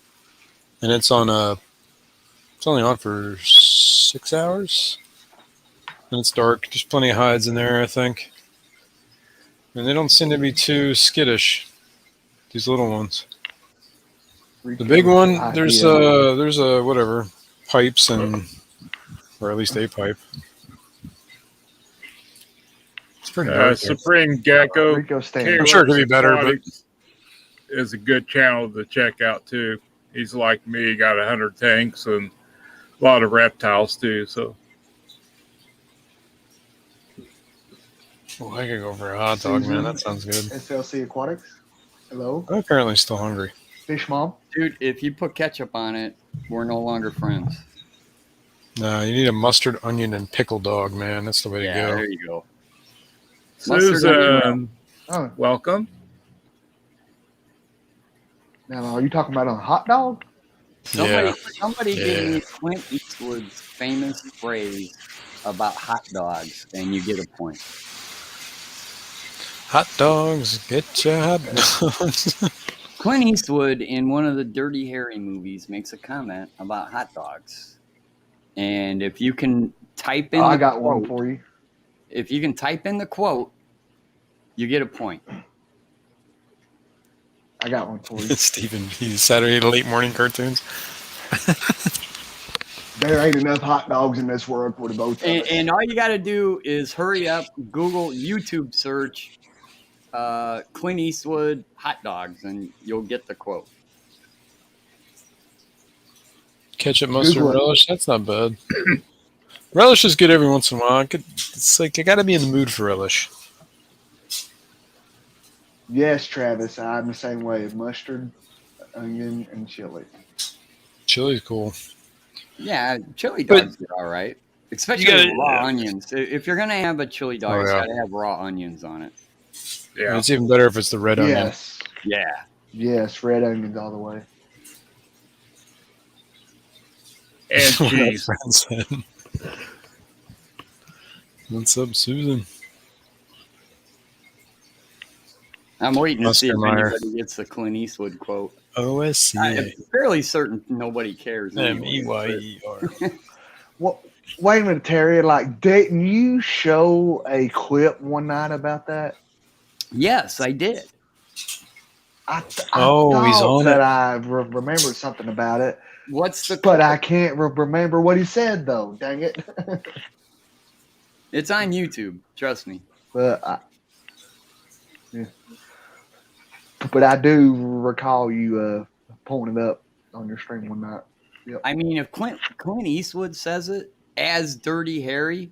and it's on It's only on for 6 hours, and it's dark. There's plenty of hides in there, I think, and they don't seem to be too skittish. These little ones. The big one, there's whatever pipes or at least a pipe. It's pretty dark. Supreme Gecko. I'm sure it could be better, but is a good channel to check out too. He's like me, got 100 tanks and a lot of reptiles too. So, I could go for a hot dog, man. That sounds good. SLC Aquatics. Hello. I'm apparently still hungry. Fish Mom. Dude, if you put ketchup on it, we're no longer friends. No, you need a mustard, onion, and pickle dog, man. That's the way to go. There you go. Susan, welcome. Now, are you talking about a hot dog? Somebody gave me Clint Eastwood's famous phrase about hot dogs, and you get a point. Hot dogs, get your hot dogs. Clint Eastwood in one of the Dirty Harry movies makes a comment about hot dogs. And if you can type in I got one for you. If you can type in the quote, you get a point. I got one for you. Stephen B. Saturday late morning cartoons. There ain't enough hot dogs in this world for the both of us. And all you got to do is hurry up, Google, YouTube search Clint Eastwood hot dogs, and you'll get the quote. Ketchup, mustard, relish. That's not bad. Relish is good every once in a while. It's like I got to be in the mood for relish. Yes, Travis, I'm the same way. Mustard, onion, and chili. Chili's cool. Yeah, chili dogs are all right. Especially with raw onions. If you're going to have a chili dog, it's got to have raw onions on it. Yeah. And it's even better if it's the red onion. Yeah. Yes, red onions all the way. And cheese. What's up, Susan? I'm waiting to see if anybody gets the Clint Eastwood quote. OSC. I'm fairly certain nobody cares. M-E-Y-E-R. Well, wait a minute, Terry. Like, didn't you show a clip one night about that? Yes, I did. I he's on that it. I remembered something about it. What's the? But I can't remember what he said though. Dang it! It's on YouTube. Trust me. But I do recall you pulling it up on your stream one night. Yep. I mean, if Clint Eastwood says it as Dirty Harry,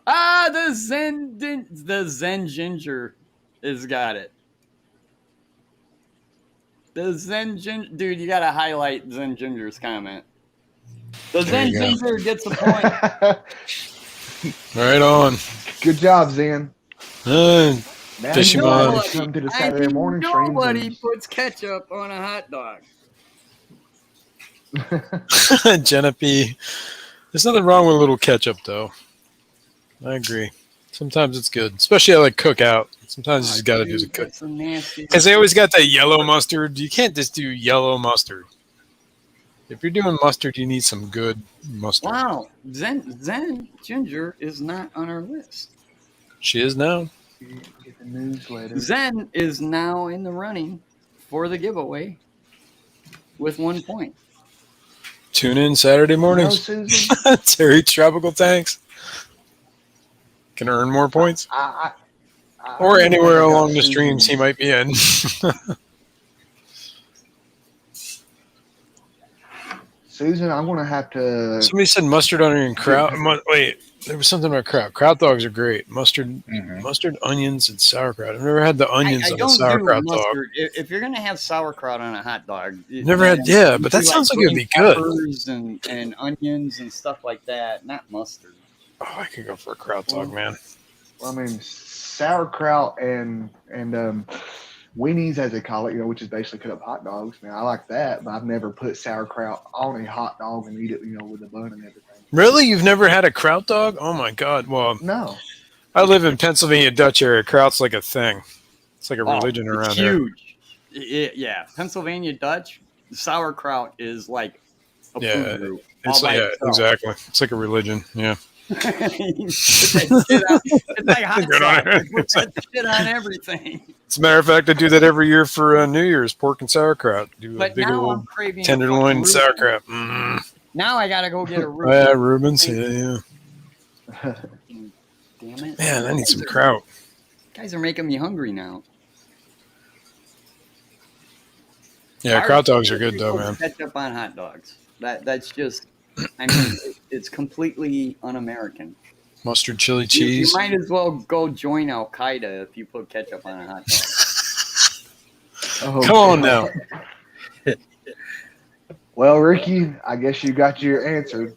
the Zen Ginger has got it. The Zen Ginger, dude, you gotta highlight Zen Ginger's comment. The Zen Ginger gets a point. Right on. Good job, Zen. Nobody come to the Saturday morning stream. Nobody puts ketchup on a hot dog. Jenna P. There's nothing wrong with a little ketchup, though. I agree. Sometimes it's good, especially at like cookout. Sometimes you just got to do the cook. That's so nasty. Because they always got that yellow mustard. You can't just do yellow mustard. If you're doing mustard, you need some good mustard. Wow, Zen Ginger is not on our list. She is now. Get the newsletter. Zen is now in the running for the giveaway with 1 point. Tune in Saturday No, mornings. Susan. Terry Tropical Tanks. Can earn more points. Or anywhere along the streams he might be in. Susan, I'm gonna have to. Somebody said mustard, onion, and kraut. Wait, there was something about kraut. Kraut dogs are great. Mustard, mustard, onions, and sauerkraut. I've never had the onions I on a don't do sauerkraut dog. mustard. If you're gonna have sauerkraut on a hot dog, Never had, yeah, but that sounds like it'd be good. Peppers and onions and stuff like that, not mustard. Oh, I could go for a kraut dog, man. Well, I mean, sauerkraut and weenies, as they call it, which is basically cut up hot dogs. Now, I like that, but I've never put sauerkraut on a hot dog and eat it, with a bun and everything. Really? You've never had a kraut dog? Oh my god. Well, No. I live in Pennsylvania Dutch area. Kraut's like a thing. It's like a religion It's around here. huge. Yeah, Pennsylvania Dutch sauerkraut is like a food group. It's all by yeah, itself. exactly. It's like a religion. Yeah. It's like hot Good on sauce. it. Put that shit on everything. As a matter of fact, I do that every year for New Year's, pork and sauerkraut. Do a But big now I'm old craving a tenderloin fucking and Reuben. sauerkraut. Mm. Now I gotta go get a Oh, Reuben. yeah, Rubens. Yeah. Damn it. Man, I need some kraut. Guys are making me hungry now. Yeah, kraut dogs are good though, man. Ketchup on hot dogs. That's just, I mean, it's completely un-American. Mustard, chili, You cheese. might as well go join Al Qaeda if you put ketchup on a hot dog. Oh, Come on now. Well, Ricky, I guess you got your answer.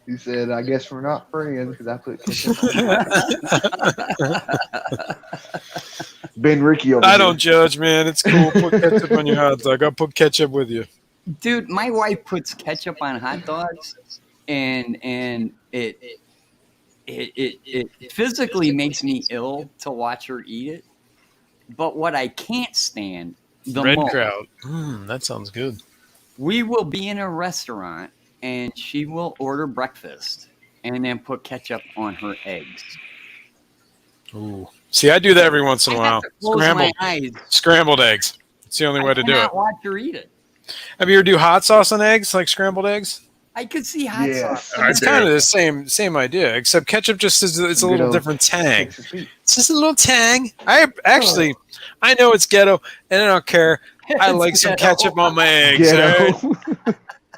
He said, I guess we're not friends because I put ketchup on. Ben Ricky over I here. don't judge, man. It's cool. Put ketchup on your hot dog. I'll put ketchup with you. Dude, my wife puts ketchup on hot dogs, and it physically makes me ill to watch her eat it. But what I can't stand the Red most, kraut. That sounds good. we will be in a restaurant and she will order breakfast and then put ketchup on her eggs. Ooh. See, I do that every once in a I while. have to close my eyes. Scrambled eggs. It's the only way to do it. I cannot watch her eat it. Have you ever do hot sauce on eggs, like scrambled eggs? I could see hot Yes. sauce. I It's do. kind of the same idea, except ketchup just is it's a Good little old different tang. Texas Pete. It's just a little tang. I know it's ghetto, and I don't care. I It's like some ghetto. ketchup on my eggs. all right? Ghetto.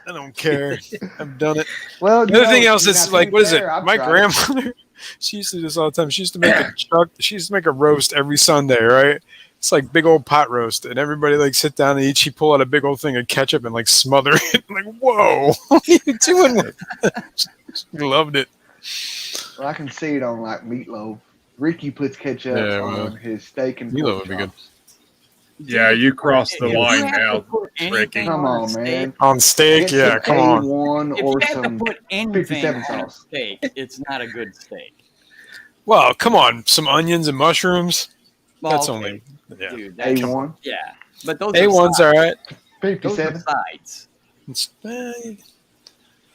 I don't care. I've done it. Well, The other thing else is not like, to be what is it? fair, I've My tried grandmother, she used to do this all the time. She used to make she used to make a roast every Sunday, right? It's like big old pot roast, and everybody like sit down and eat. She pull out a big old thing of ketchup and like smother it. I'm like, whoa, what are you doing with that? She loved it. Well, I can see it on like meatloaf. Ricky puts ketchup Yeah, well, on his steak and meatloaf pork would be good. chops. Yeah, you crossed the If you line have to now. put anything Ricky. Come on a on, steak- man. On steak, Get yeah, some come on. A1 If you or have some. to put anything 57 on a sauce. steak, it's not a good steak. Well, come on, some onions and mushrooms. Well, That's okay, only yeah. dude. That's, A1, yeah, but those A1's are all right. sides. Those are 57. sides. It's,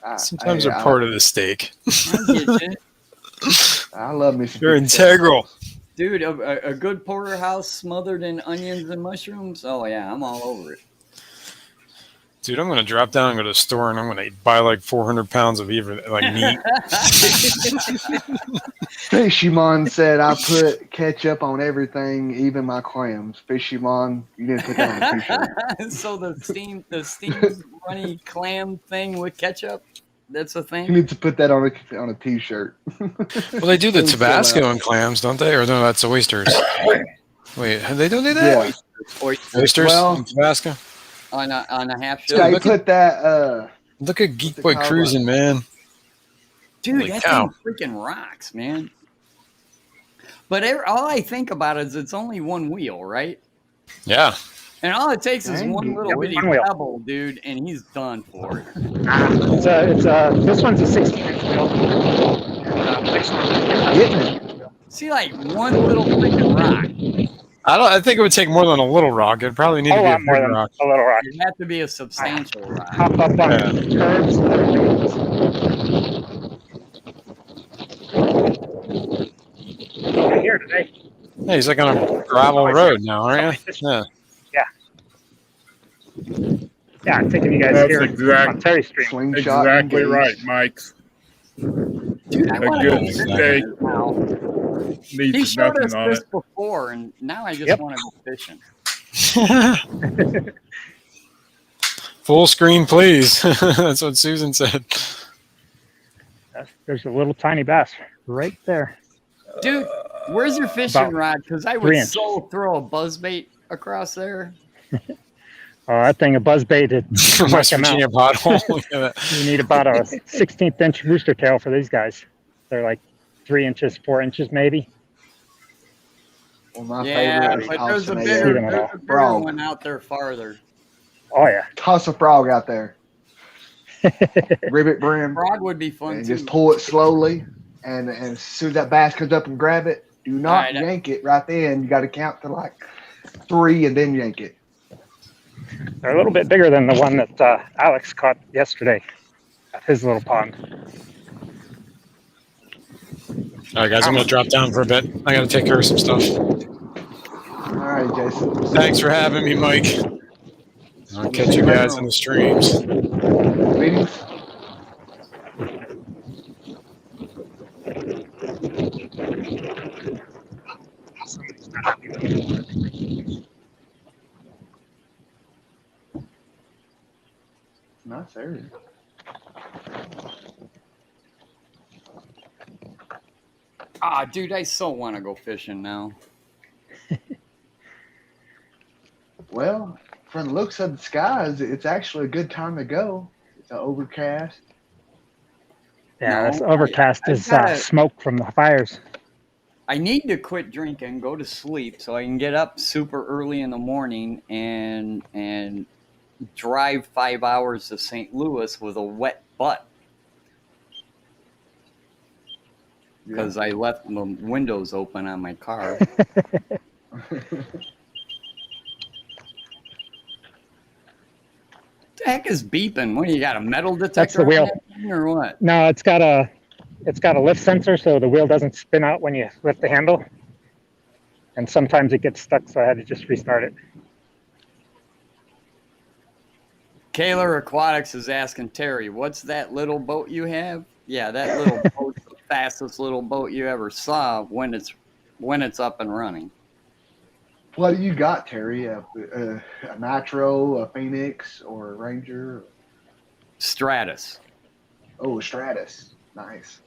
I, sometimes they're part of the steak. I get you. I love me some They're 57 integral. sauce. Dude, a good porterhouse smothered in onions and mushrooms. Oh yeah, I'm all over it. Dude, I'm gonna drop down and go to the store and I'm gonna buy like 400 pounds of even like meat. Fishymon said I put ketchup on everything, even my clams. Fishymon, you didn't put that on a t-shirt. So the steamed runny clam thing with ketchup, that's a You thing. need to put that on a t-shirt. Well, they do the Those sell Tabasco out. and clams, don't they? Or no, that's oysters. Wait, they don't do that? Yeah. Oysters Well- and Tabasco? On a half Yeah, shell. you look put that. Look at Geek the Boy color? cruising, man. Dude, Holy that cow. thing freaking rocks, man. But all I think about is it's only one wheel, right? Yeah. And all it takes is Dang, one little yep, bitty one wheel. pebble, dude, and he's done for it. This one's a 16-inch wheel. Next one, Getting it. See, like one little freaking rock. I think it would take more than a little rock. It'd probably need a to be a lot more big than rock. a little rock. It'd have to be a substantial rock. Hop up on curves. Here today. Yeah, he's like on a gravel road now, aren't you? Yeah. Yeah, I'm taking you guys That's here exact- on Terry Street. Slingshot. Exactly engaged. right, Mike's. Dude, I A want to good go fishing steak. now. He Needs showed us nothing on this it. before, and now I just Yep. want to go fishing. Full screen, please. That's what Susan said. There's a little tiny bass right there. Dude, where's your fishing About rod? Because I 3 would inches. so throw a buzzbait across there. That thing, a buzzbaited. West Virginia pothole. Look at that. You need about a 16th inch rooster tail for these guys. They're like 3 inches, 4 inches maybe. Well, my Yeah, favorite is but there's a tossing See bigger, them at all. there's a bigger Frog. one out there farther. Oh yeah. Toss a frog out there. Ribbit brim. Frog would be fun And too. just pull it slowly. And as soon as that bass comes up and grab it, do not Alright. yank it right then. You got to count to like 3 and then yank it. They're a little bit bigger than the one that Alex caught yesterday at his little pond. All right, guys, I'm going to drop down for a bit. I got to take care of some stuff. All right, Jason. Thanks for having me, Mike. I'll catch you guys in the streams. Meetings. Nice area. Ah, dude, I so want to go fishing now. Well, from the looks of the skies, it's actually a good time to go. It's overcast. Yeah, No, this overcast I is gotta- smoke from the fires. I need to quit drinking, go to sleep, so I can get up super early in the morning and drive 5 hours to St. Louis with a wet butt because I left the windows open on my car. The heck is beeping? What do you got? A metal detector? That's the wheel. on that thing or what? No, it's got a lift sensor, so the wheel doesn't spin out when you lift the handle. And sometimes it gets stuck, so I had to just restart it. Kaler Aquatics is asking Terry, what's that little boat you have? Yeah, that little boat's the fastest little boat you ever saw when it's up and running. What do you got, Terry? A Nitro, a Phoenix, or a Ranger? Stratus. Oh, a Stratus. Nice.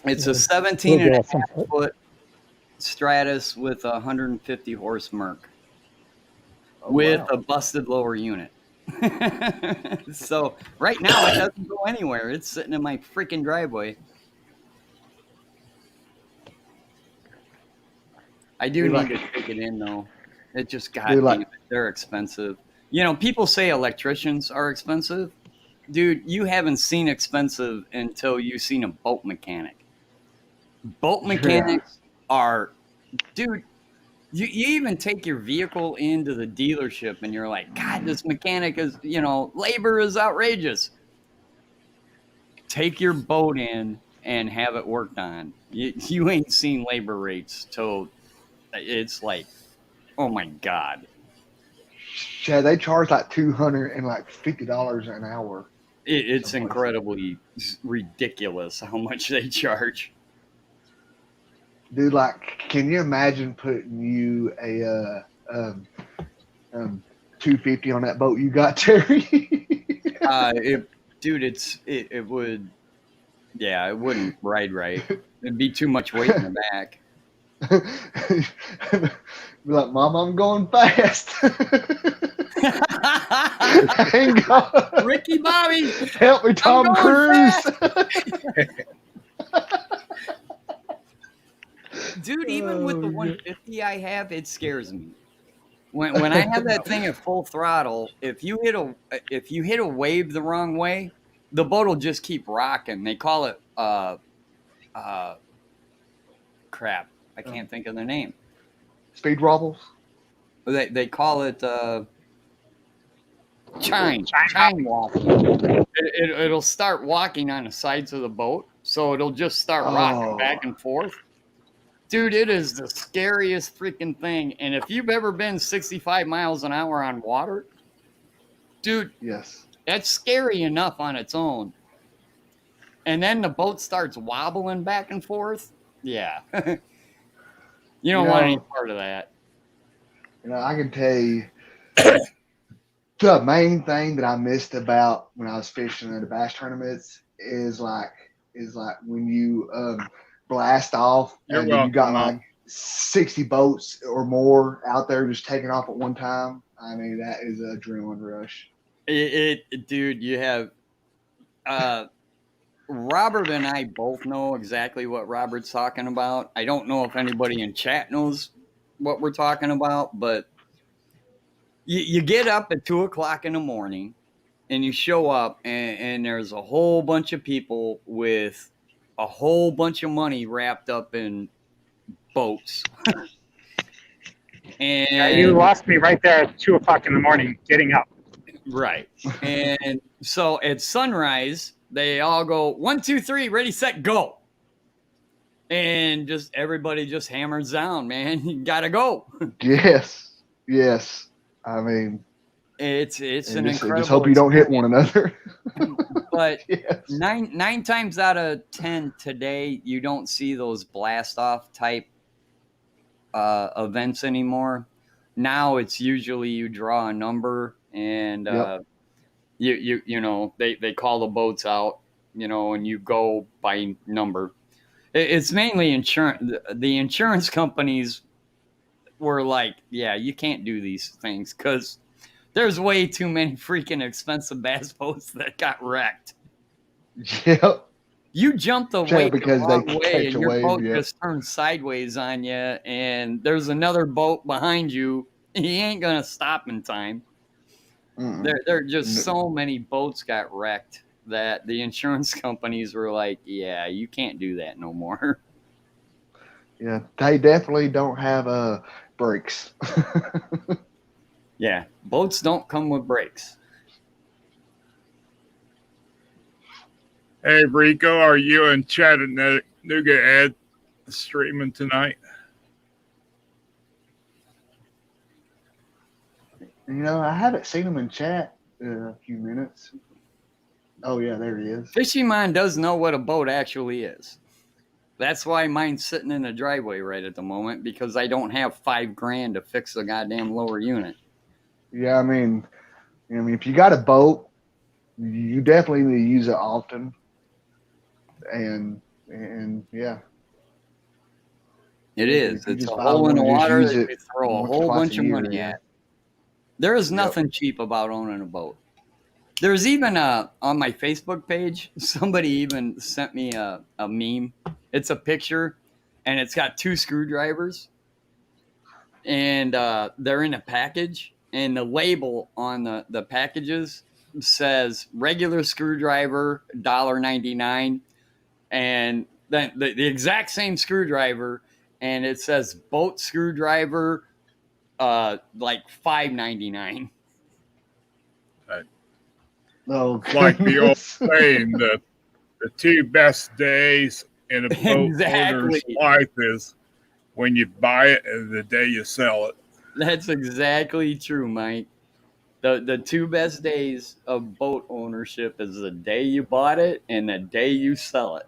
It's a 17 and a half foot Stratus with a 150 horse Merc Oh, with wow. a busted lower unit. So right now it doesn't go anywhere. It's sitting in my freaking driveway. I do Dude, need like- to take it in though. It just got Dude, like- they're expensive. You know, people say electricians are expensive. Dude, you haven't seen expensive until you've seen a boat mechanic. Boat mechanics are, dude, you even take your vehicle into the dealership and you're like, God, this mechanic is, labor is outrageous. Take your boat in and have it worked on. You ain't seen labor rates till it's like, oh my God. Yeah, they charge like $250 an hour. It's incredibly ridiculous how much they charge. Dude, like, can you imagine putting you a 250 on that boat you got, Terry? It would, yeah, it wouldn't ride right. It'd be too much weight in the back. Be like, Mom, I'm going fast. Hang on. Ricky Bobby, Help me, Tom going Cruise. Dude, even with the 150 I have, it scares me. When I have that thing at full throttle, if you hit a wave the wrong way, the boat will just keep rocking. They call it crap. I can't think of the name. Speed wobbles. They call it chine walking. It'll start walking on the sides of the boat, so it'll just start rocking back and forth. Dude, it is the scariest freaking thing. And if you've ever been 65 miles an hour on water, dude, yes, that's scary enough on its own. And then the boat starts wobbling back and forth. Yeah. You don't want any part of that. I can tell you the main thing that I missed about when I was fishing at the bass tournaments is like when you blast off and you got like 60 boats or more out there just taking off at one time. I mean, that is an adrenaline rush. Dude, you have Robert and I both know exactly what Robert's talking about. I don't know if anybody in chat knows what we're talking about, but you get up at 2:00 in the morning and you show up and there's a whole bunch of people with a whole bunch of money wrapped up in boats. And Yeah, you lost me right there at 2:00 in the morning getting up. Right. And so at sunrise, they all go 1, 2, 3, ready, set, go. And just everybody just hammers down, man. You gotta go. Yes. I mean, it's an incredible. Just hope you don't hit one another. But yes. nine times out of 10 today, you don't see those blast off type events anymore. Now it's usually you draw a number and you know they call the boats out, you know, and you go by number. It's mainly insurance. The insurance companies were like, yeah, you can't do these things because there's way too many freaking expensive bass boats that got wrecked. Yep. You jumped the wake because the wrong way and your boat just turned sideways on you, and there's another boat behind you. He ain't gonna stop in time. There are just so many boats got wrecked that the insurance companies were like, yeah, you can't do that no more. Yeah, they definitely don't have brakes. Yeah, boats don't come with brakes. Hey, Rico, are you in Chattanooga Ed streaming tonight? I haven't seen him in chat in a few minutes. Oh, yeah, there he is. Fishing Mind does know what a boat actually is. That's why mine's sitting in the driveway right at the moment, because I don't have $5,000 to fix the goddamn lower unit. Yeah, I mean, if you got a boat, you definitely need to use it often. And yeah. It is. It's a hole in the water that we throw a whole bunch of money at. There is nothing cheap about owning a boat. There's even on my Facebook page, somebody even sent me a meme. It's a picture, and it's got 2 screwdrivers, and they're in a package, and the label on the packages says regular screwdriver, $1.99, and then the exact same screwdriver, and it says boat screwdriver, like $5.99. Oh, like the old saying, the 2 best days in a boat owner's life is when you buy it and the day you sell it. That's exactly true, Mike. The 2 best days of boat ownership is the day you bought it and the day you sell it.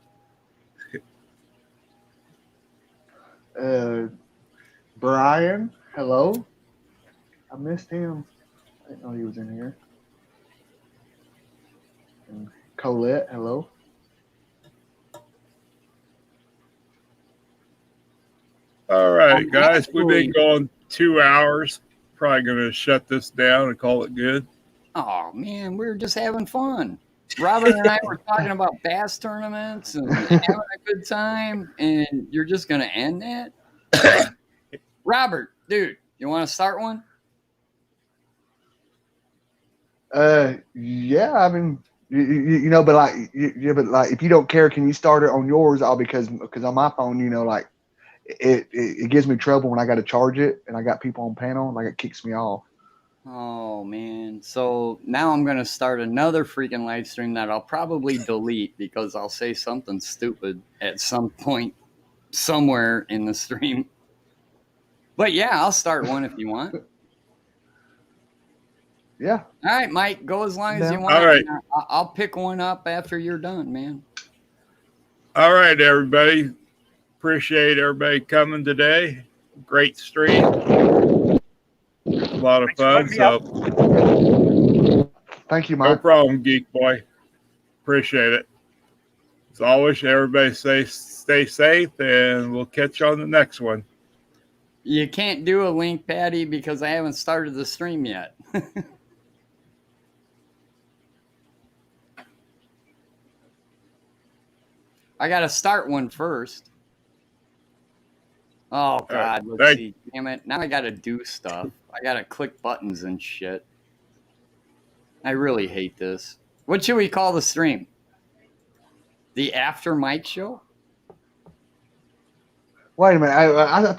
Brian, hello. I missed him. I didn't know he was in here. And Colette, hello. All right, guys, we've been going 2 hours. Probably going to shut this down and call it good. Oh, man, we were just having fun. Robert and I were talking about bass tournaments and having a good time, and you're just going to end that? Robert, dude, you want to start one? Yeah, I mean, but like if you don't care, can you start it on yours? All because on my phone, like it gives me trouble when I got to charge it and I got people on panel, like it kicks me off. Oh man. So now I'm gonna start another freaking live stream that I'll probably delete because I'll say something stupid at some point somewhere in the stream. But yeah, I'll start one if you want. Yeah. All right, Mike, go as long as you Down. want. All right. I'll pick one up after you're done, man. All right, everybody. Appreciate everybody coming today. Great stream. A lot of fun. So Thank you, no Mike. problem, Geek Boy. Appreciate it. As always, everybody stay safe, and we'll catch you on the next one. You can't do a link, Patty, because I haven't started the stream yet. I got to start one first. Oh, God. Let's see. Damn it. Now I got to do stuff. I got to click buttons and shit. I really hate this. What should we call the stream? The After Mike Show? Wait a minute. I thought